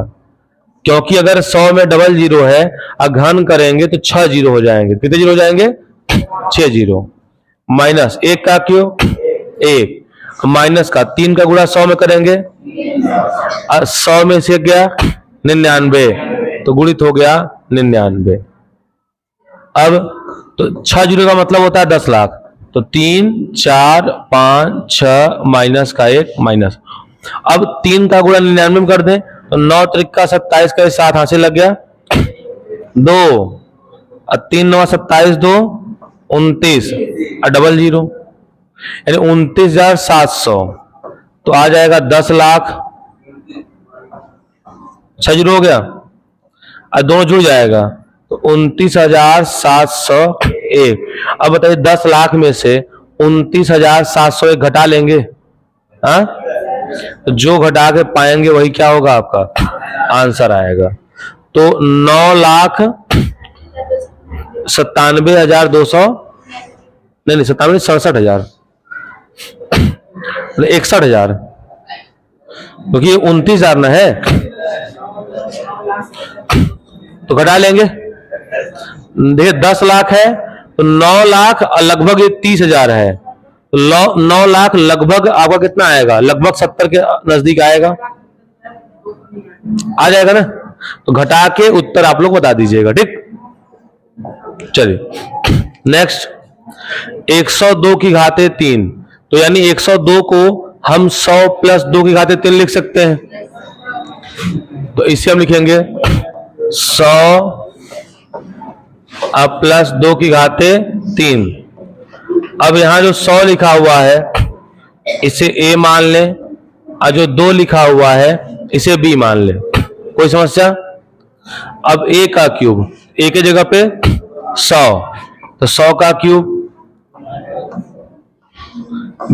क्योंकि अगर 100 में डबल जीरो है घन करेंगे तो 6 जीरो हो जाएंगे। कितने जीरो हो जाएंगे? 6 जीरो। माइनस 1 का क्यूब 1, माइनस का 3 का गुणा 100 में करेंगे, 100 में से गया 99 तो गुणित हो गया 99। अब तो 6 जीरो का मतलब होता है 10 लाख, तो 3 4 5 6 माइनस का 1 माइनस। अब 3 का गुणा 99 में कर दें तो 9 त्रिका 27 का 7 हाथ से लग गया 2, 3 9 27 2 29 डबल जीरो यानी 29,700, तो आ जाएगा 10 लाख। 6 जीरो हो गया और दोनों जुड़ जाएगा तो 29,701। अब बताइए 10 लाख में से 29,701 घटा लेंगे, हाँ तो जो घटा के पाएंगे वही क्या होगा आपका आंसर आएगा। तो 9,97,200 नहीं 97 67,000 61,000, क्योंकि ये 29,000 ना है तो घटा लेंगे। देखिए 10 लाख है तो 9 लाख और लगभग ये 30,000 है, तो 9 लाख लगभग आपका कितना आएगा? लगभग 70 के नजदीक आएगा, आ जाएगा ना। तो घटा के उत्तर आप लोग बता दीजिएगा, ठीक। चलिए नेक्स्ट 102 की घाते 3, तो यानी 102 को हम 100 + 2 की घाते 3 लिख सकते हैं, तो इसे हम लिखेंगे 100 + 2 की घाते 3। अब यहां जो 100 लिखा हुआ है इसे a मान लें और जो 2 लिखा हुआ है इसे b मान लें। कोई समस्या? अब a का क्यूब, a की जगह पे 100, तो 100 का क्यूब,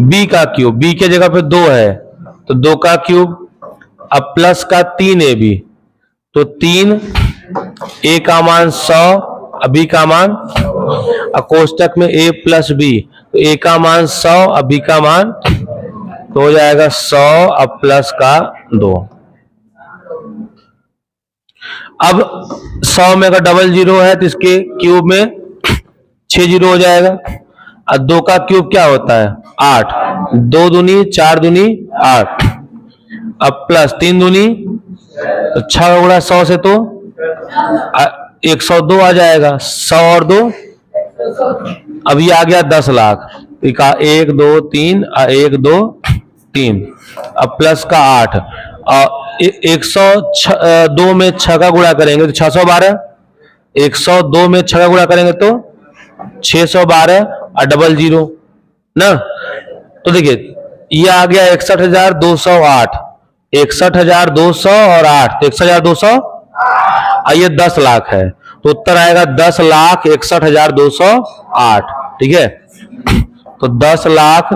b का क्यूब, b के जगह पे 2 है तो 2 का क्यूब, अब प्लस का 3ab, तो 3, a का मान 100 और b का मान, कोष्टक में a + b, तो a का मान 100 और b का मान, तो हो जाएगा 100 और प्लस का 2। अब 100 में अगर डबल जीरो है तो इसके क्यूब में 6 जीरो हो जाएगा, और 2 का क्यूब क्या होता है 8, 2 दूनी 4 दूनी 8, अब प्लस 3 दूनी तो 6 गुणा 100 से तो 102 आ जाएगा, 100 और 2, अब ये आ गया 10 लाख, 1 2 3 1 2 3, अब प्लस का 8 और 102 में 6 का गुणा करेंगे तो 612, 102 में 6 का गुणा करेंगे तो 612 और डबल जीरो ना, तो देखिए ये आ गया 61,208, 61,200 और 8, तो 61,200, ये 10 लाख है, तो उत्तर आएगा 10,61,208। ठीक है, तो 10 लाख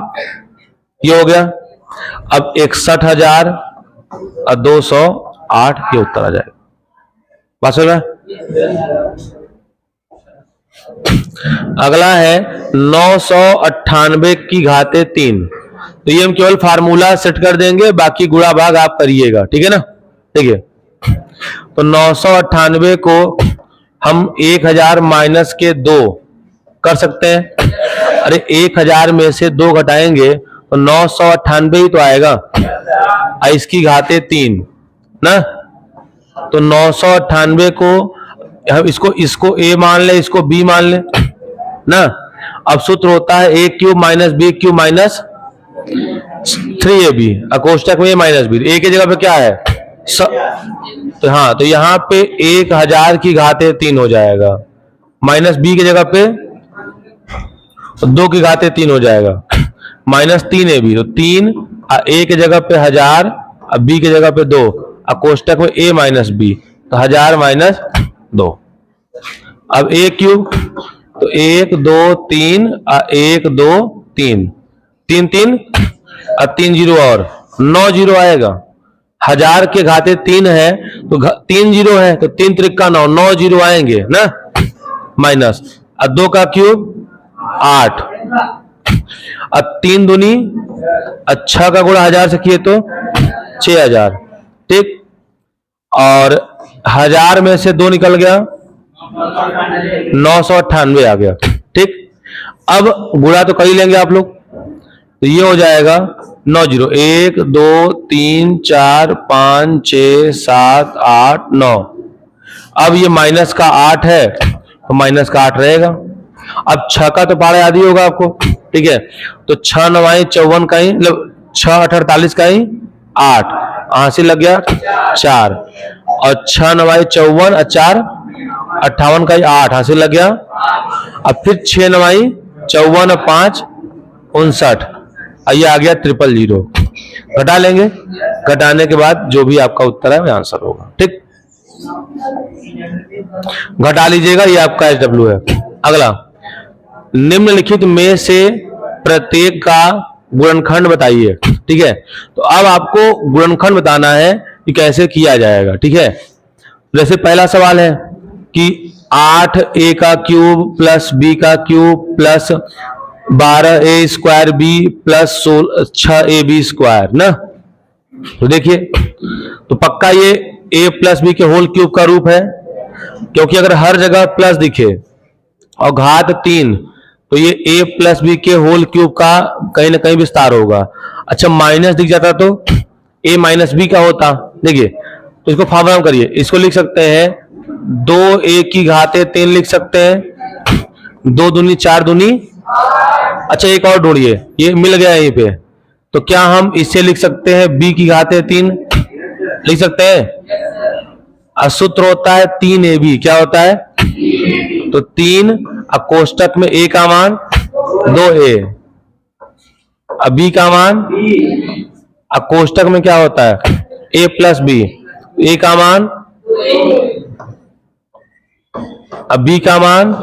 ये हो गया। अब 61,208 ये उत्तर आ जाएगा। बात समझ में? अगला है 998 की घाते 3। तो ये हम केवल फार्मूला सेट कर देंगे, बाकी गुणा भाग आप करिएगा। ठीक है ना? ठीक है, तो 998 को हम 1000 माइनस के 2 कर सकते हैं। अरे 1000 में से 2 घटाएंगे तो 998 ही तो आएगा, इसकी घाते 3 ना। तो 998 को हम इसको a मान ले, इसको b मान ले ना। अब सूत्र होता है a cube minus b cube minus 3ab, कोष्टक में a माइनस b। a की जगह पे क्या है तो हाँ, तो यहाँ पे 1000 की घाते 3 हो जाएगा, माइनस b की जगह पे 2 की घाते 3 हो जाएगा, माइनस 3ab। तो 3 a की जगह पे 1000, b की जगह पे 2, कोष्टक में a माइनस b, तो 1000 माइनस 2। अब a क्यूब, तो 1 2 3, 1 2 3, 3 3, 3 जीरो और 9 जीरो आएगा। 1000 के घाते 3 है तो 3 जीरो है, तो 3 त्रिका 9, 9 जीरो आएंगे ना, माइनस 2 का क्यूब 8, 3 दूनी 6 का गुणा 1000 से किए तो 6000। ठीक, और 1000 में से 2 निकल गया, 998 आ गया। ठीक, अब गुणा तो कर ही लेंगे आप लोग, तो ये हो जाएगा 9 जीरो 1 2 3 4 5 6 7 8 9। अब ये माइनस का 8 है तो माइनस का 8 रहेगा। अब 6 का तो पारा याद ही होगा आपको। ठीक है, तो 6 9 54 का ही, मतलब 6 8 48 का ही 8, हासिल लग गया 4, और 6 9 54 और 4 58 का ही 8, हासिल लग गया। अब फिर 6 9 54 और 5 59, ये आ गया 000। घटा लेंगे, घटाने के बाद जो भी आपका उत्तर है वह आंसर होगा। ठीक, घटा लीजिएगा, ये आपका SW है। अगला, निम्नलिखित में से प्रत्येक का गुणनखंड बताइए। ठीक है, तो अब आपको गुणनखंड बताना है कि कैसे किया जाएगा। ठीक है, जैसे पहला सवाल है कि 8a का क्यूब प्लस b का cube plus 12a square b plus 6ab square ना। तो देखिए, तो पक्का ये a प्लस b के होल क्यूब का रूप है, क्योंकि अगर हर जगह प्लस दिखे और घात 3 तो ये a प्लस बी के होल क्यूब का कहीं ना कहीं विस्तार होगा। अच्छा, माइनस दिख जाता तो a माइनस बी का होता। देखिए, तो इसको फॉर्मूला करिए, इसको लिख सकते हैं 2a की घाते 3 लिख सकते हैं, 2 दूनी 4 दूनी। अच्छा, एक और ढूंढिए, ये मिल गया यहीं पे, तो क्या हम इससे लिख सकते हैं b की घाते 3 लिख सकते हैं। सूत्र होता है 3ab, क्या होता है तो 3, अब कोष्टक में a का मान 2a, अब b का मान, अब कोष्टक में क्या होता है a प्लस b, a का मान, अब b का मान,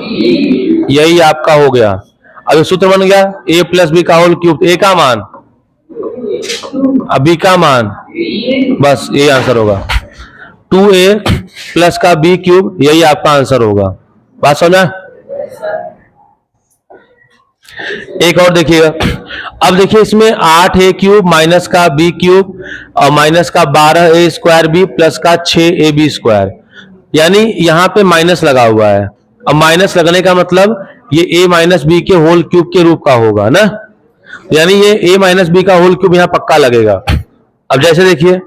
यही आपका हो गया। अब ये सूत्र बन गया a प्लस बी का होल क्यूब, a का मान, अब b का मान, बस यही आंसर होगा। 2a प्लस का b क्यूब, यही आपका आंसर होगा। बात समझा? एक और देखिएगा, अब देखिए इसमें 8a क्यूब माइनस का b क्यूब और माइनस का 12a स्क्वायर b प्लस का 6ab स्क्वायर, यानी यहां पे माइनस लगा हुआ है। अब माइनस लगने का मतलब ये a माइनस बी के होल क्यूब के रूप का होगा ना, यानी ये a माइनस बी का होल क्यूब यहां पक्का लगेगा। अब जैसे देखिए,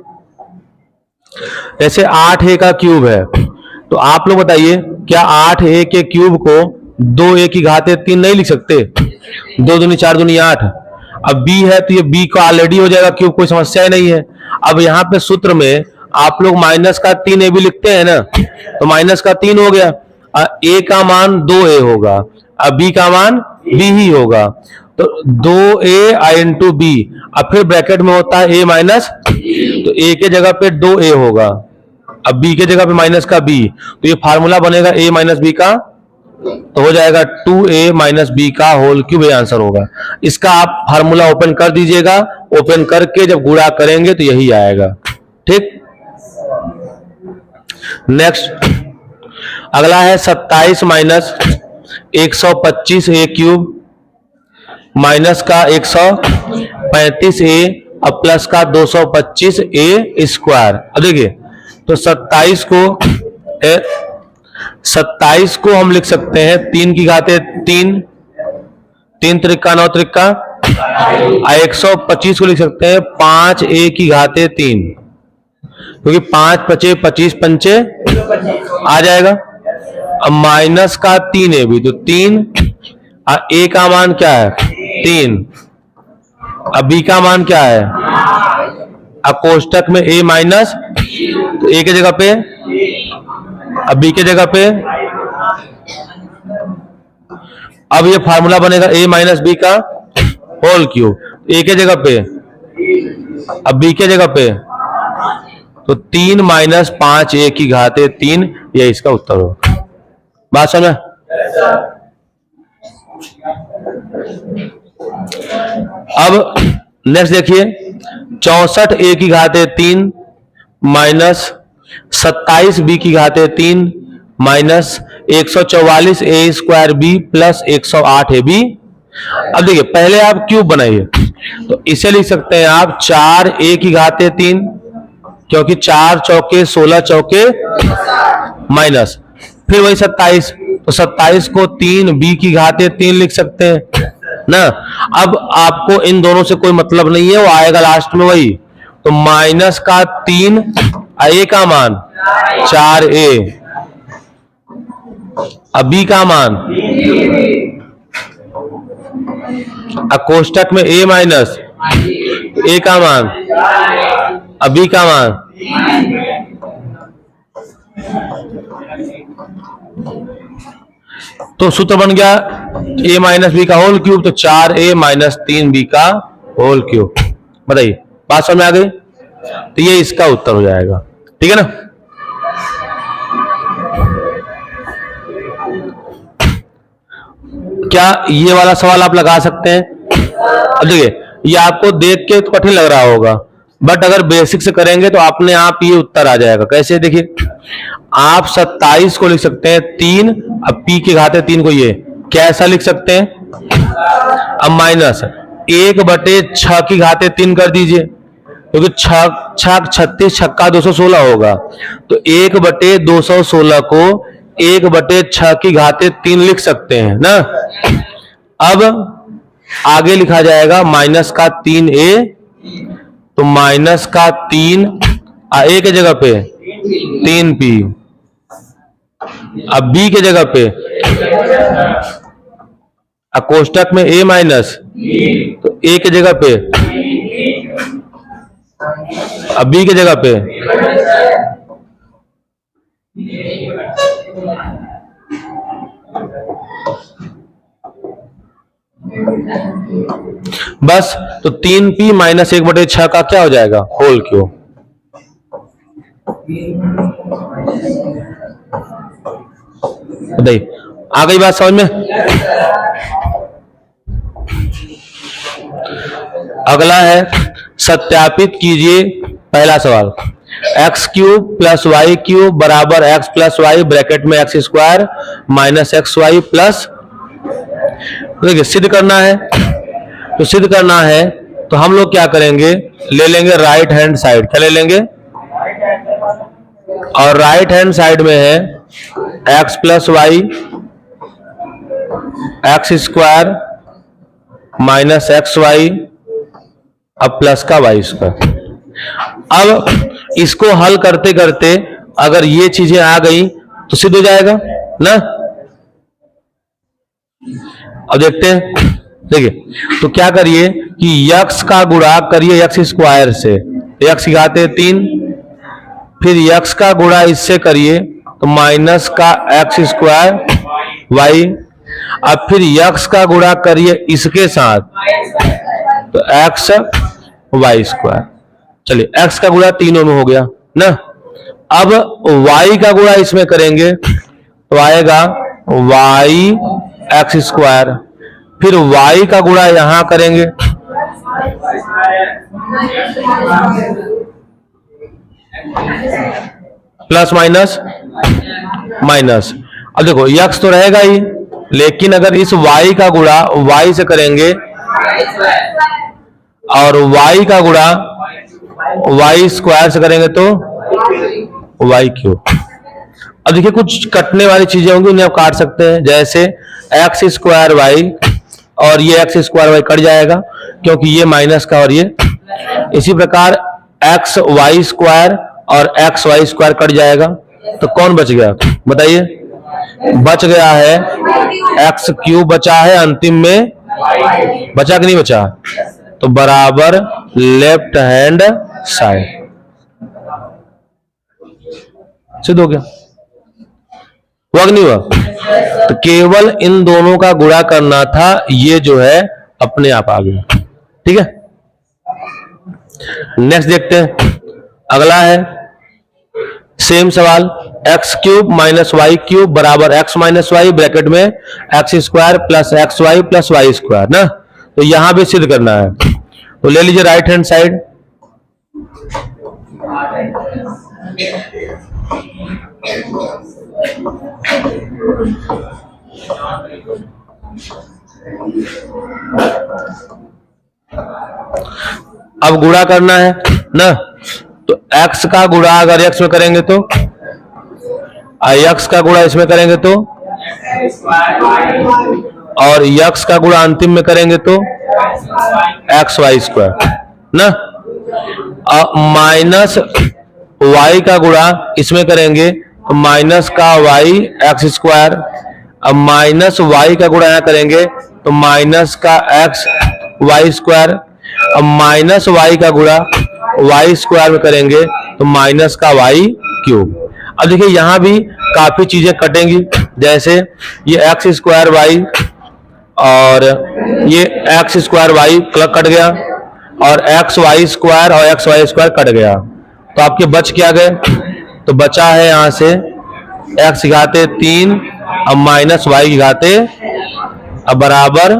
जैसे 8a का क्यूब है, तो आप लोग बताइए क्या 8a के क्यूब को 2a की घाते 3 नहीं लिख सकते, 2 दूनी 4 दूनी 8। अब b है तो ये b का ऑलरेडी हो जाएगा क्यूब, कोई समस्या ही नहीं है। अब यहाँ पे सूत्र में आप लोग माइनस का 3ab लिखते हैं ना, तो माइनस का 3 हो गया, a का मान 2a होगा, अब b का मान b ही होगा। तो 2a आई इंटू बी, अब फिर ब्रैकेट में होता है a माइनस, तो a के जगह पे 2a होगा, अब b के जगह पे माइनस का b, तो ये फार्मूला बनेगा a माइनस बी का, तो हो जाएगा 2a माइनस बी का होल क्यूब, ये आंसर होगा। इसका आप फार्मूला ओपन कर दीजिएगा, ओपन करके जब गुणा करेंगे तो यही आएगा। ठीक, नेक्स्ट अगला है 27 माइनस 125a क्यूब माइनस का 135a अब प्लस का 225a स्क्वायर। अब देखिए, तो 27 को हम लिख सकते हैं 3 की घाते 3, 3 त्रिका 9 त्रिका, 125 को लिख सकते हैं 5a की घाते 3, क्योंकि 5 पचे 25 पंचे आ जाएगा। अब माइनस का 3a भी, तो 3, a का मान क्या है 3, अब b का मान क्या है, अब कोष्टक में a माइनस, तो a के जगह पे, अब b के जगह पे, अब ये फार्मूला बनेगा a माइनस बी का होल क्यूब, a के जगह पे, अब b के जगह पे, तो 3 माइनस 5a की घाते 3, ये इसका उत्तर होगा। बात समझ? अब नेक्स्ट देखिए, 64a की घाते 3 माइनस 27b की घाते 3 minus 144a square B plus 108ab। अब देखिए, पहले आप क्यूब बनाइए, तो इसे लिख सकते हैं आप 4a की घाते 3, क्योंकि 4 चौके 16 चौके माइनस, फिर वही 27, तो 27 को 3b की घाते 3 लिख सकते हैं ना। अब आपको इन दोनों से कोई मतलब नहीं है, वो आएगा लास्ट में वही, तो माइनस का 3, a का मान 4a, अब b का मान, अब कोष्टक में a माइनस, a का मान, अब b का मान, तो सूत्र बन गया a माइनस बी का होल क्यूब, तो 4a माइनस 3b का होल क्यूब। बताइए, बात समझ में आ गई? तो ये इसका उत्तर हो जाएगा। ठीक है ना। क्या ये वाला सवाल आप लगा सकते हैं? अब देखिए, ये आपको देख के तो कठिन लग रहा होगा, बट अगर बेसिक से करेंगे तो अपने आप ये उत्तर आ जाएगा। कैसे? देखिए, आप 27 को लिख सकते हैं 3, अब p के घाते 3 को ये कैसा लिख सकते हैं, अब माइनस 1/6 की घाते 3 कर दीजिए, क्योंकि 6 36 छक्का 216 होगा, तो 1/216 को 1/6 की घाते 3 लिख सकते हैं ना। अब आगे लिखा जाएगा माइनस का 3a, तो माइनस का 3 a के जगह पे 3p, अब b के जगह पे, अब कोष्टक में a माइनस, तो a के जगह पे, अब b के जगह पे, बस, तो 3p माइनस 1/6 का क्या हो जाएगा, होल क्यूब। बताइए, आ गई बात समझ में? अगला है, सत्यापित कीजिए पहला सवाल, X cube plus Y cube बराबर एक्स प्लस वाई ब्रैकेट में X square minus x Y plus, देखिए सिद्ध करना है, तो सिद्ध करना है तो हम लोग क्या करेंगे, ले लेंगे राइट हैंड साइड। क्या ले लेंगे? और राइट हैंड साइड में है X plus Y X square minus x Y अब प्लस का वाई स्क्वायर। अब इसको हल करते करते अगर ये चीजें आ गई तो सिद्ध हो जाएगा ना। अब देखते हैं, देखिए, तो क्या करिए कि यक्स का गुणा करिए एक्स स्क्वायर से, एक्स की घाते 3, फिर यक्स का गुणा इससे करिए तो माइनस का एक्स स्क्वायर वाई, अब फिर x का गुणा करिए इसके साथ, तो x वाई स्क्वायर। चलिए x का गुणा तीनों में हो गया ना। अब y का गुणा इसमें करेंगे तो आएगा वाई एक्स स्क्वायर। फिर y का गुणा यहां करेंगे प्लस माइनस माइनस। अब देखो x तो रहेगा ही, लेकिन अगर इस y का गुणा y से करेंगे और y का गुणा y स्क्वायर से करेंगे तो y क्यूब। अब देखिए कुछ कटने वाली चीजें होंगी, उन्हें आप काट सकते हैं, जैसे एक्स स्क्वायर वाई और ये एक्स स्क्वायर वाई कट जाएगा क्योंकि ये माइनस का और ये। इसी प्रकार एक्स वाई स्क्वायर और एक्स वाई स्क्वायर कट जाएगा, तो कौन बच गया बताइए? बच गया है एक्स क्यूब बचा है, अंतिम में बचा कि नहीं बचा? तो बराबर लेफ्ट हैंड साइड। सिद्ध हो गया, हुआ कि नहीं हुआ? तो केवल इन दोनों का गुणा करना था, ये जो है अपने आप आ गया। ठीक है, नेक्स्ट देखते हैं। अगला है सेम सवाल, X cube minus Y cube बराबर एक्स माइनस वाई ब्रैकेट में X square plus X Y plus Y square ना। तो यहां भी सिद्ध करना है, तो ले लीजिए राइट हैंड साइड। अब गुणा करना है ना, तो x का गुणा अगर x में करेंगे तो x का गुणा इसमें करेंगे तो, और x का गुणा अंतिम में करेंगे तो एक्स वाई स्क्वायर ना। माइनस y का गुणा इसमें करेंगे तो माइनस का y एक्स स्क्वायर। अब माइनस y का गुणा यहां करेंगे तो माइनस का x वाई स्क्वायर। अब माइनस y का गुणा y स्क्वायर में करेंगे तो माइनस का y क्यूब। अब देखिए यहां भी काफी चीजें कटेंगी, जैसे ये एक्स स्क्वायर वाई और ये एक्स स्क्वायर वाई कट गया, और एक्स वाई स्क्वायर और एक्स वाई स्क्वायर कट गया, तो आपके बच क्या गए? तो बचा है यहां से एक्स की घाते 3 अब माइनस वाई की घाते अब बराबर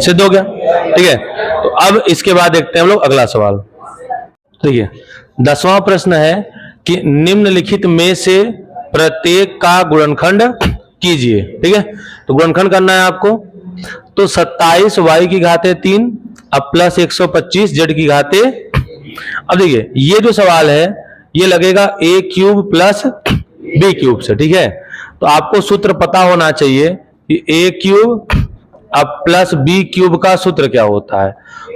सिद्ध हो गया। ठीक है, तो अब इसके बाद देखते हैं हम लोग अगला सवाल। ठीक है, 10वां प्रश्न है कि निम्नलिखित में से प्रत्येक का गुणनखंड कीजिए। ठीक है, तो गुणनखंड करना है आपको, तो 27 वाई की घाते 3 अब प्लस 125 जेड की घाते। अब देखिए ये जो सवाल है ये लगेगा ए क्यूब प्लस बी क्यूब से। ठीक है, तो आपको सूत्र पता होना चाहिए कि ए क्यूब अब प्लस बी क्यूब का सूत्र क्या होता है।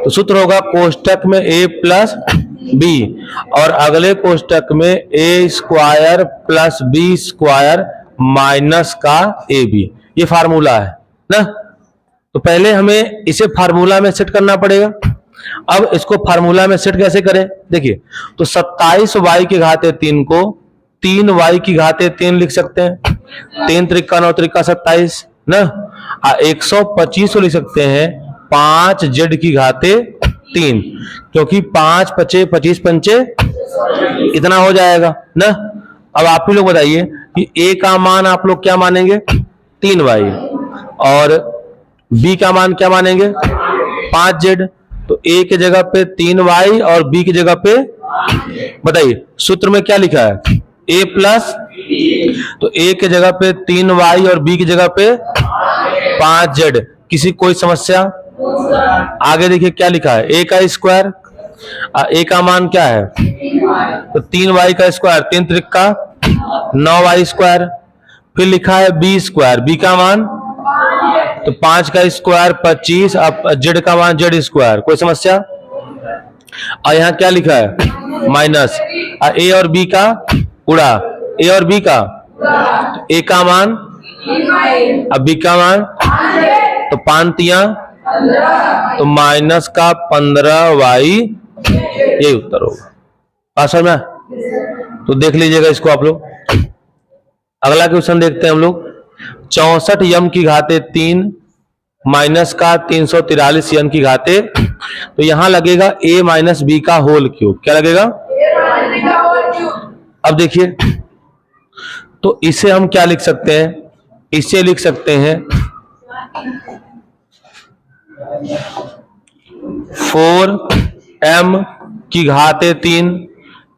तो सूत्र होगा कोष्टक में ए प्लस बी और अगले कोष्टक में a square plus B square minus का ए बी। ये फार्मूला है ना। तो पहले हमें इसे फार्मूला में सेट करना पड़ेगा। अब इसको फार्मूला में सेट कैसे करें? देखिए, तो 27 वाई की घाते 3 को 3 वाई की घाते 3 लिख सकते हैं, 3 त्रिका 9 त्रिका 27 ना। 125 को लिख सकते हैं 5 जेड की घाते 3, क्योंकि 5 पचे 25 पंचे इतना हो जाएगा ना। अब आप ही लोग बताइए कि ए का मान आप लोग क्या मानेंगे? 3 वाई, और बी का मान क्या मानेंगे? 5 जेड। तो ए की जगह पे 3 वाई और बी की जगह पे बताइए सूत्र में क्या लिखा है? ए प्लस, तो ए की जगह पे 3 वाई और बी की जगह पे 5 जेड। किसी कोई समस्या? आगे देखिए क्या लिखा है, ए का स्क्वायर, ए का मान क्या है? तो 3 वाई का स्क्वायर 3 त्रिका 9 वाई स्क्वायर। फिर लिखा है बी स्क्वायर, बी का मान तो 5 का स्क्वायर 25, अब जेड का मान जेड स्क्वायर। कोई समस्या? और यहाँ क्या लिखा है? माइनस ए और बी का गुणा, ए और बी का, तो ए का मान अब बी का मान तो 5 तिया तो माइनस का 15 वाई, यही उत्तर होगा। पास में तो देख लीजिएगा इसको आप लोग। अगला क्वेश्चन देखते हैं हम लोग। 64 यम की घाते 3 माइनस का 343 यम की घाते, तो यहां लगेगा a माइनस बी का होल क्यूब। क्या लगेगा? अब देखिए, तो इसे हम क्या लिख सकते हैं? इसे लिख सकते हैं 4m की घाते 3,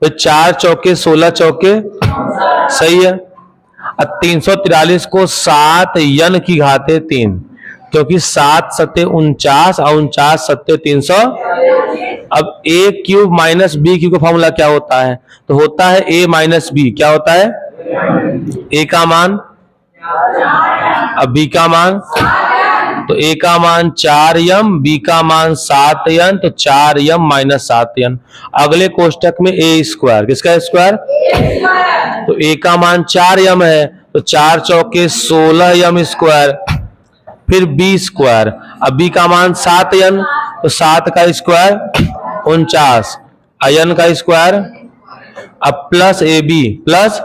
तो 4 चौके 16 चौके, सही है। अब 343 को 7 यन की घाते 3, क्योंकि 7 सत्ते 49 और 49 सत्ते 300। अब a cube minus B cube का फॉर्मूला क्या होता है? तो होता है a माइनस बी। क्या होता है? a का मान, अब b का मान, तो a का मान 4 यम, b का मान 7 यन, तो 4 यम माइनस 7 यन। अगले कोष्टक में a स्क्वायर, किसका स्क्वायर? तो a का मान 4 यम है, तो 4 चौके 16 यम स्क्वायर, फिर b स्क्वायर। अब b का मान 7 यन, तो 7 का स्क्वायर 49, अयन का स्क्वायर, अब प्लस ए बी, प्लस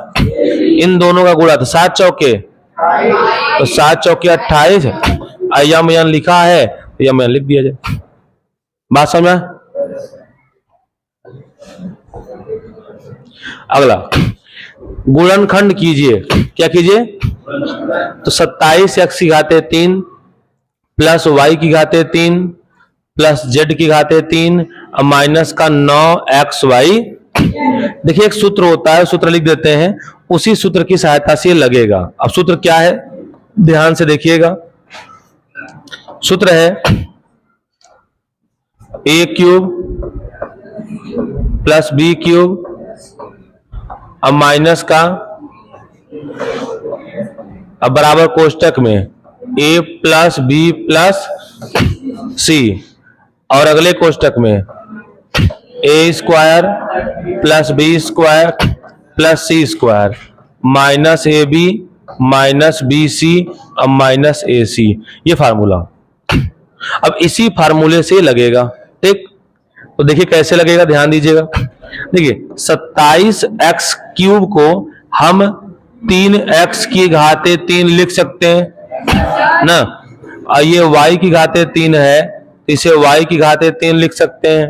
इन दोनों का गुणा, तो 7 चौके, तो 7 चौके 28, यम यन लिखा है तो यम यन लिख दिया जाए। बात समझ में? अगला गुणनखंड कीजिए। क्या कीजिए? तो 27 एक्स की घाते 3 प्लस वाई की घाते 3 प्लस जेड की घाते 3 और माइनस का 9 एक्स वाई। देखिए एक सूत्र होता है, सूत्र लिख देते हैं, उसी सूत्र की सहायता से लगेगा। अब सूत्र क्या है, ध्यान से देखिएगा। सूत्र है a cube plus B cube अब माइनस का, अब बराबर कोष्टक में a plus B plus C, और अगले कोष्टक में a square plus B square plus C square minus A B minus B C और माइनस ए सी। ये फार्मूला। अब इसी फार्मूले से लगेगा, ठीक? तो देखिए कैसे लगेगा, ध्यान दीजिएगा। देखिए 27x क्यूब को हम 3x की घाते 3 लिख सकते हैं ना, और ये y की घाते 3 है, इसे y की घाते 3 लिख सकते हैं,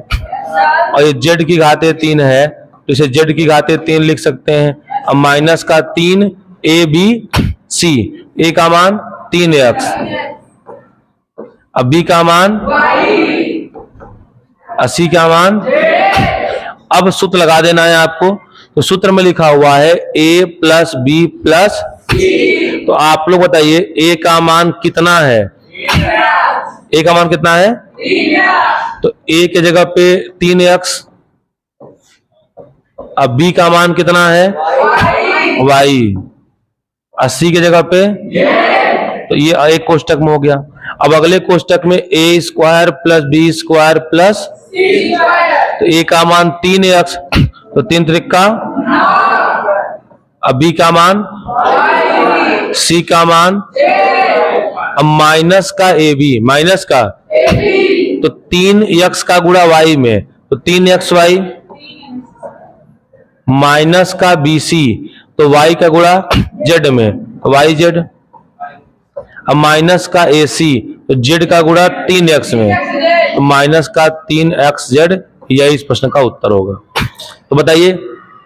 और ये z की घाते 3 है तो इसे z की घाते 3 लिख सकते हैं। अब माइनस का 3 ए बी सी, a का मान 3x, अब b का मान, सी का मान। अब सूत्र लगा देना है आपको। तो सूत्र में लिखा हुआ है a प्लस बी प्लस, तो आप लोग बताइए a का मान कितना है? a का मान कितना है? तो a के जगह पे 3x, अब b का मान कितना है? y, 80 के जगह पे, तो ये एक कोष्टक में हो गया। अब अगले कोष्टक में a square plus B square plus, तो a का मान 3x, तो 3 त्रिका, अब b का मान, c का मान, अब माइनस का ए बी, माइनस का, तो 3x का गुणा y में, तो 3xy माइनस का bc, तो y का गुणा z में, तो yz, अब माइनस का ac, तो z का गुणा 3x में, तो माइनस का 3xz। यही इस प्रश्न का उत्तर होगा। तो बताइए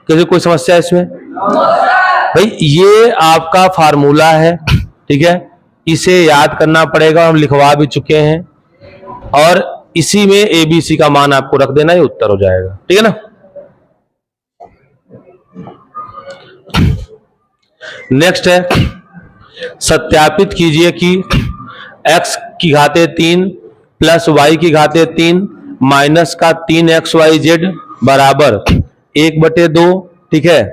किसी कोई समस्या है इसमें? भाई ये आपका फार्मूला है, ठीक है, इसे याद करना पड़ेगा, हम लिखवा भी चुके हैं, और इसी में एबीसी का मान आपको रख देना, ये उत्तर हो जाएगा, ठीक है ना। नेक्स्ट है, सत्यापित कीजिए कि x की घाते 3 प्लस y की घाते 3 माइनस का 3xyz बराबर 1/2, ठीक है।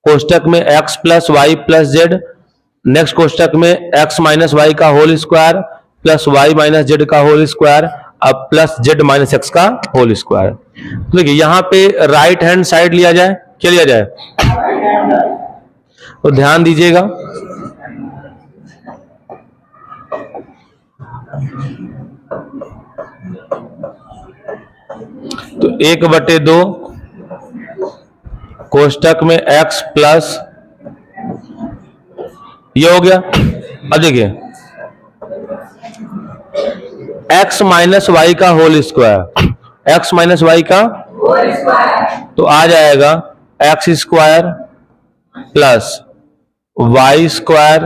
कोष्टक में x plus Y plus z, next कोष्टक में x माइनस वाई का whole square plus y minus Z का होल स्क्वायर, अब प्लस जेड माइनस एक्स का होल स्क्वायर। तो देखिए यहां पे राइट हैंड साइड लिया जाए, क्या लिया जाए? तो ध्यान दीजिएगा, तो 1/2 कोष्टक में x प्लस, ये हो गया। अब देखिए x माइनस वाई का whole square, x minus Y का तो आ जाएगा X square plus Y square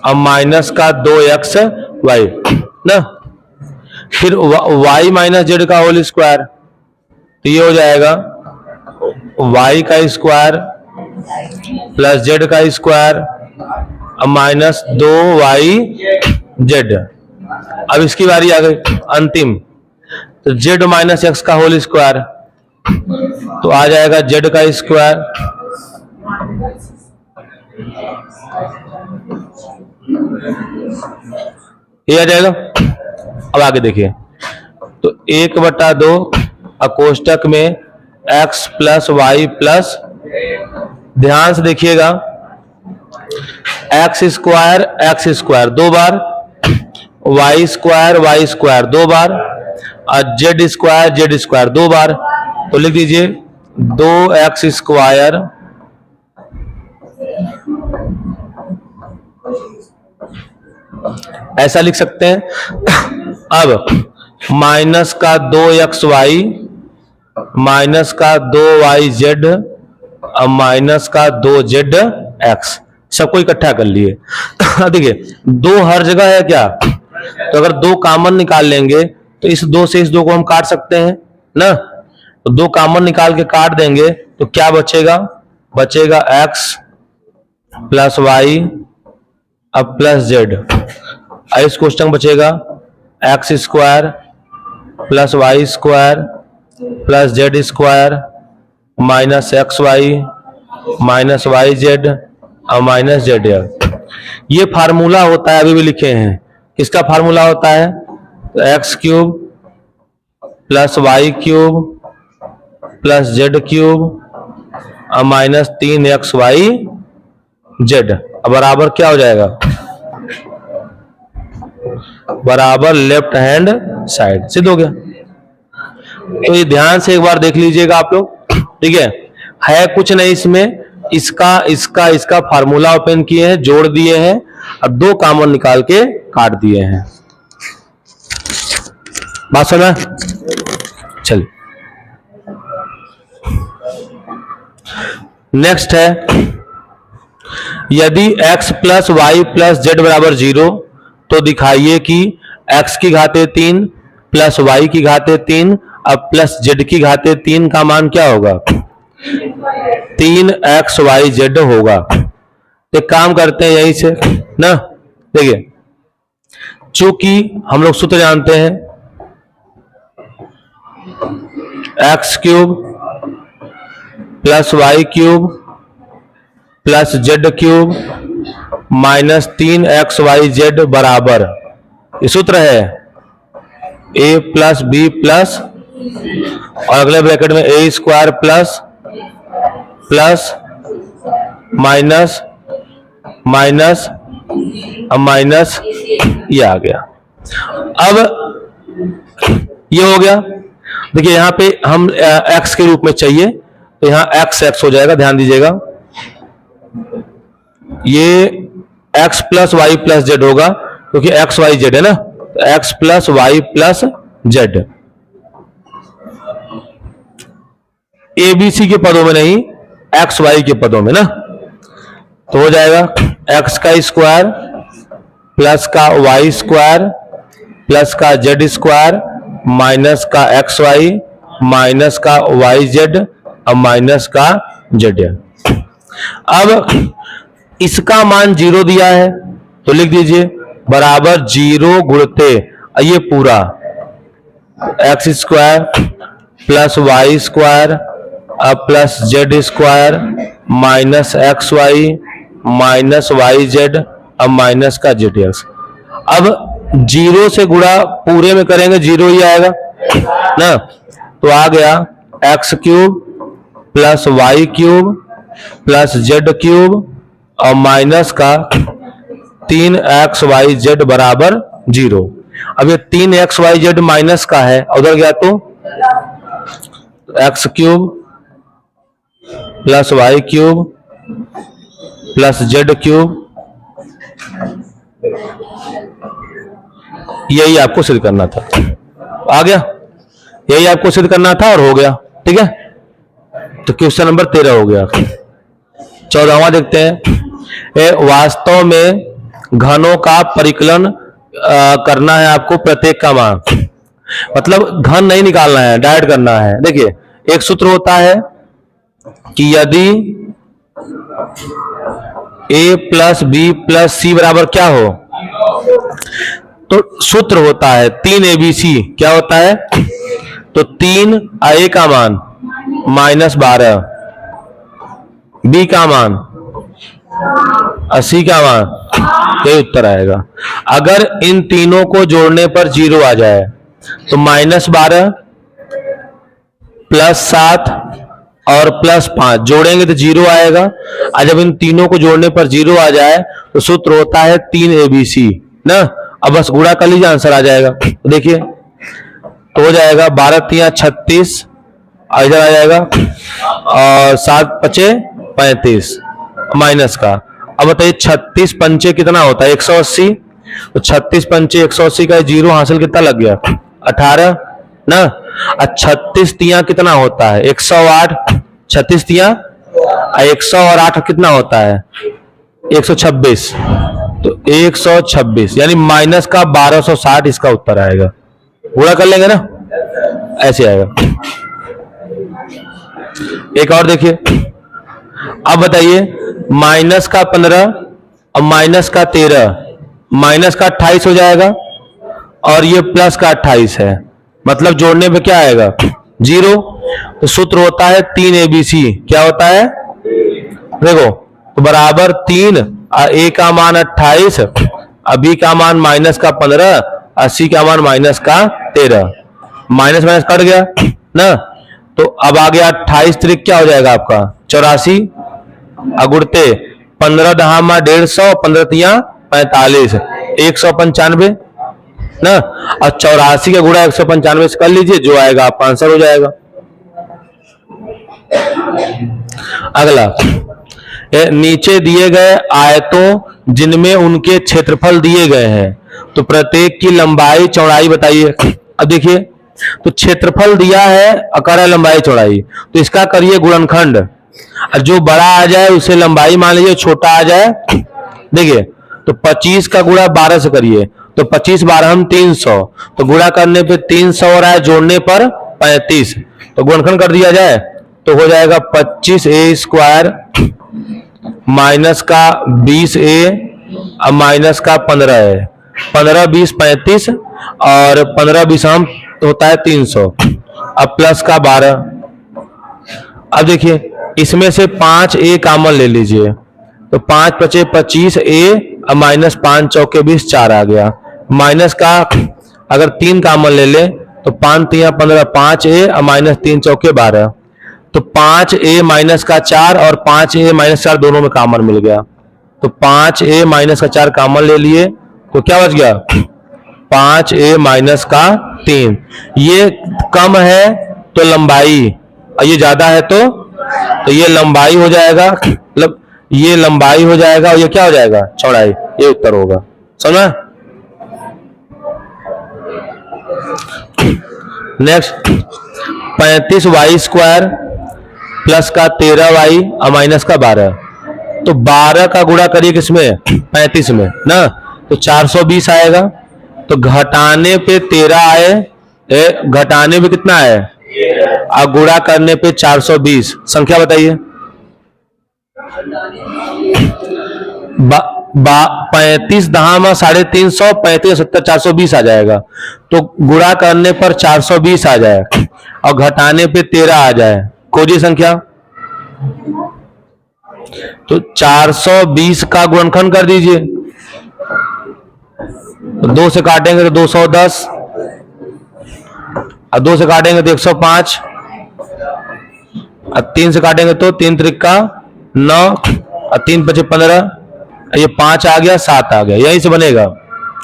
अब माइनस का 2x वाई ना, फिर y माइनस जेड का होल स्क्वायर, तो ये हो जाएगा y का स्क्वायर प्लस जेड का स्क्वायर अब माइनस 2yz। अब इसकी बारी आ गई अंतिम, तो z माइनस एक्स का होल स्क्वायर तो आ जाएगा z का स्क्वायर ये आ जाएगा। अब आगे देखिए, तो 1/2 कोष्टक में x प्लस वाई प्लस, ध्यान से देखिएगा एक्स स्क्वायर 2 बार, वाई स्क्वायर 2 बार और जेड स्क्वायर 2 बार, तो लिख दीजिए 2x स्क्वायर ऐसा लिख सकते हैं। अब माइनस का 2xy माइनस का 2yz और माइनस का 2zx सबको इकट्ठा कर लिए। देखिए 2 हर जगह है क्या, तो अगर 2 कॉमन निकाल लेंगे तो इस 2 से इस 2 को हम काट सकते हैं ना, तो 2 कॉमन निकाल के काट देंगे तो क्या बचेगा, बचेगा x प्लस वाई अब प्लस जेड, इस क्वेश्चन बचेगा X square plus Y square plus Z square minus x Y minus Y Z और माइनस जेड। ये फार्मूला होता है, अभी भी लिखे हैं, किसका फार्मूला होता है, तो X cube plus Y cube plus Z cube और माइनस 3xy जेड बराबर क्या हो जाएगा, बराबर लेफ्ट हैंड साइड। सिद्ध हो गया। तो ये ध्यान से एक बार देख लीजिएगा आप लोग, ठीक है कुछ नहीं इसमें, इसका फार्मूला ओपन किए हैं, जोड़ दिए हैं और 2 कॉमन निकाल के काट दिए हैं। बात सुना, चलिए नेक्स्ट है, यदि x plus Y plus Z बराबर 0 तो दिखाइए कि x की घाते 3 प्लस वाई की घाते 3 अब प्लस जेड की घाते 3 का मान क्या होगा, 3xyz होगा। एक काम करते हैं यहीं से ना, देखिए चूंकि हम लोग सूत्र जानते हैं x cube plus Y cube plus Z cube minus 3xyz बराबर, ये सूत्र है a प्लस बी प्लस और अगले ब्रैकेट में a square plus plus minus minus minus, ये आ गया। अब ये हो गया। देखिए यहां पे हम x के रूप में चाहिए तो यहां x हो जाएगा, ध्यान दीजिएगा ये x plus Y plus Z होगा क्योंकि x वाई जेड है ना, तो x plus Y plus Z, A B C के पदों में नहीं x वाई के पदों में ना, तो हो जाएगा x का स्क्वायर प्लस का वाई स्क्वायर प्लस का जेड स्क्वायर माइनस का एक्स वाई माइनस का वाई जेड और माइनस का जेड। अब इसका मान 0 दिया है तो लिख दीजिए बराबर 0 गुणते ये पूरा x square plus Y square अब plus Z square minus x Y minus Y z अब माइनस का जेड एक्स। अब 0 से गुणा पूरे में करेंगे 0 ही आएगा ना, तो आ गया X cube plus Y cube plus Z cube और माइनस का 3xyz बराबर 0। अब ये 3xyz माइनस का है, उधर गया तो X cube plus Y cube plus Z cube, यही आपको सिद्ध करना था। आ गया, यही आपको सिद्ध करना था और हो गया। ठीक है, तो क्वेश्चन नंबर 13 हो गया। 14वां देखते हैं। वास्तव में घनों का परिकलन करना है आपको, प्रत्येक का मान, मतलब घन नहीं निकालना है, डायरेक्ट करना है। देखिए एक सूत्र होता है कि यदि a प्लस बी प्लस सी बराबर क्या हो, तो सूत्र होता है 3abc। क्या होता है, तो 3 a का मान -12, b का मान 80 का मान, यही उत्तर आएगा। अगर इन तीनों को जोड़ने पर 0 आ जाए तो -12 +7 और +5 जोड़ेंगे तो 0 आएगा। और जब इन तीनों को जोड़ने पर 0 आ जाए तो सूत्र होता है 3abc ना। अब बस गुणा कर लीजिए, आंसर आ जाएगा। तो देखिए तो हो जाएगा 12 3 36, इधर आ जाएगा, और 7 5 35 माइनस का। अब बताइए 36 पंचे कितना होता है, 180। तो 36 पंचे 180 का 0 हासिल कितना लग गया, 18 ना। 36 तिया कितना होता है, 108। 36 तिया 100 और 8 कितना होता है, 126। तो 126 यानी माइनस का 1260 इसका उत्तर आएगा। पूरा कर लेंगे ना, ऐसे आएगा। एक और देखिए, अब बताइए माइनस का 15 और माइनस का 13, माइनस का 28 हो जाएगा, और ये प्लस का 28 है, मतलब जोड़ने पे क्या आएगा, 0। तो सूत्र होता है 3abc। क्या होता है, देखो तो बराबर 3, a का मान 28, b का मान -15, c का मान -13, माइनस माइनस कट गया ना। तो अब आ गया 28 त्रिक क्या हो जाएगा आपका 84, अगुड़ते 15 दहामा 150, 15 तिया 45, 195 ना। और 84 का गुणा 195 से कर लीजिए, जो आएगा आपका आंसर हो जाएगा। अगला, नीचे दिए गए आयतों जिनमें उनके क्षेत्रफल दिए गए हैं, तो प्रत्येक की लंबाई चौड़ाई बताइए। अब देखिए तो क्षेत्रफल दिया है और लंबाई चौड़ाई, तो इसका करिए गुणनखंड, और जो बड़ा आ जाए उसे लंबाई मान लीजिए, छोटा आ जाए। देखिए तो 25 का गुणा 12 से करिए, तो 25 12 300, तो गुणा करने पे 300 हो रहा है, जोड़ने पर 35, तो गुणनखंड कर दिया जाए तो हो जाएगा 25a² माइनस का 20a और माइनस का 15a, 15 20 35, और 15 20 होता है 300, अब प्लस का 12। अब देखिए इसमें से 5a कॉमन ले लीजिए, तो 5 5 25a और -5 चौके 20, 4 आ गया। माइनस का अगर 3 कॉमन ले ले तो 5 3 15, 5a और -3 चौके 12, तो 5a माइनस का 4 और 5a माइनस 4 दोनों में कॉमन मिल गया, तो 5a माइनस का 4 कॉमन ले लिए, तो क्या बच गया 5a माइनस का 3। ये कम है तो लंबाई, और ये ज्यादा है तो ये लंबाई हो जाएगा, मतलब ये लंबाई हो जाएगा और ये क्या हो जाएगा, चौड़ाई। ये उत्तर होगा, समझा। नेक्स्ट 35y² प्लस का 13y और माइनस का 12, तो 12 का गुणा करिए किसमें, 35 में ना, तो 420 आएगा। तो घटाने पे 13 आए, घटाने पे कितना आए, और गुणा करने पे 420, संख्या बताइए। 35 दहामा 350, 35 70 420 आ जाएगा, तो गुणा करने पर 420 आ जाए और घटाने पे 13 आ जाए, खोजिए संख्या। तो 420 का गुणनखंड कर दीजिए, तो 2 से काटेंगे तो 210, और 2 से काटेंगे तो 105, और 3 से काटेंगे तो 3 त्रिका 9, और 3 5 15, ये 5 आ गया, 7 आ गया, यहीं से बनेगा।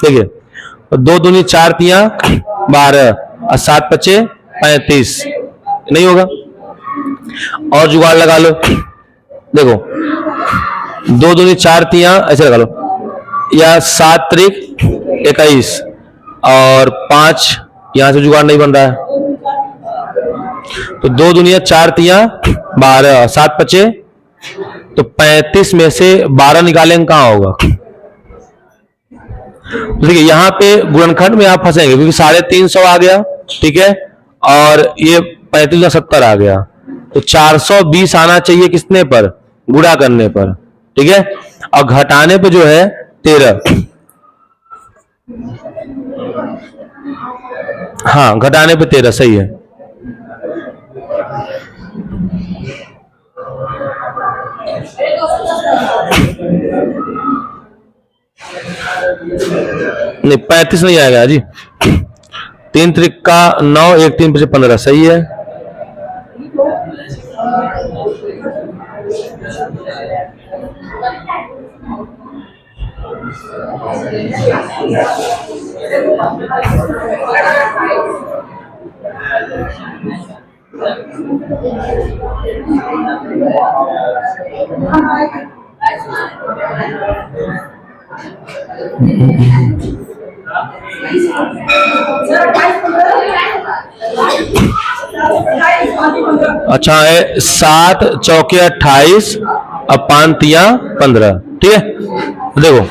ठीक है, तो 2 दूनी 4 तिया 12 और 7 5 35, नहीं होगा, और जुगाड़ लगा लो, देखो 2 दूनी 4 तियां ऐसे लगा लो, या 7 त्रिक 21 और 5, यहां से जुगाड़ नहीं बन रहा है, तो 2 दुनिया 4 तियां 12, 7 पचे, तो 35 में से 12 निकालेंगे कहां होगा। तो देखिए यहां पे गुणनखंड में आप फंसेंगे क्योंकि 350 आ गया, ठीक है, और ये 35 या 70 आ गया, तो 420 आना चाहिए किसने पर, गुणा करने पर, ठीक है, और घटाने पे जो है 13, हाँ घटाने पे 13 सही है। नहीं 35 नहीं आएगा जी, 3 त्रिका 9, 1 3 5 15 सही है। अच्छा है, 7 चौके 28 और 5 तियां 15, ठीक है। देखो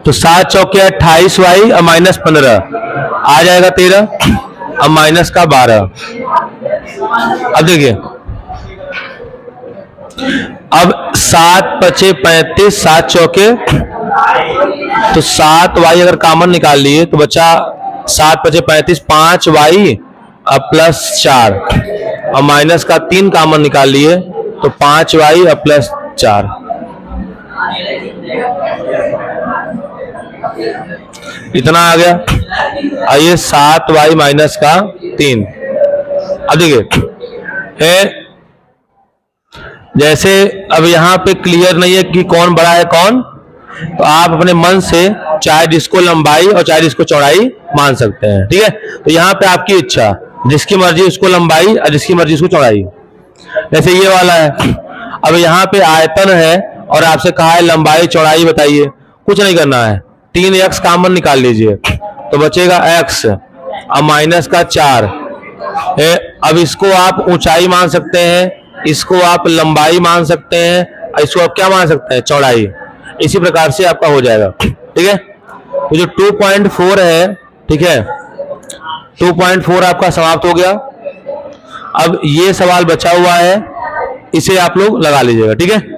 तो 7 चौके 28 वाई और माइनस 15 आ जाएगा 13 और माइनस का 12। अब देखिए, अब 7 पचे 35, 7 चौके, तो 7 वाई अगर कॉमन निकाल लिए तो बचा 7 पचे 35, 5 वाई अब प्लस 4 और माइनस का 3 कॉमन निकाल लिए तो 5 वाई अब प्लस 4। इतना आ गया, आइए 7 वाई माइनस का 3। अब देखिए जैसे अब यहां पे क्लियर नहीं है कि कौन बड़ा है कौन, तो आप अपने मन से चाहे जिसको लंबाई और चाहे जिसको चौड़ाई मान सकते हैं, ठीक है। तो यहाँ पे आपकी इच्छा, जिसकी मर्जी उसको लंबाई और जिसकी मर्जी उसको चौड़ाई। जैसे ये वाला है, अब यहाँ पे आयतन है और आपसे कहा है लंबाई चौड़ाई बताइए, कुछ नहीं करना है, 3x कॉमन निकाल लीजिए तो बचेगा x और माइनस का 4 है। अब इसको आप ऊंचाई मान सकते हैं, इसको आप लंबाई मान सकते हैं, इसको आप क्या मान सकते हैं, चौड़ाई। इसी प्रकार से आपका हो जाएगा, ठीक है। तो जो 2.4 है, ठीक है, 2.4 आपका समाप्त हो गया। अब ये सवाल बचा हुआ है, इसे आप लोग लगा लीजिएगा, ठीक है।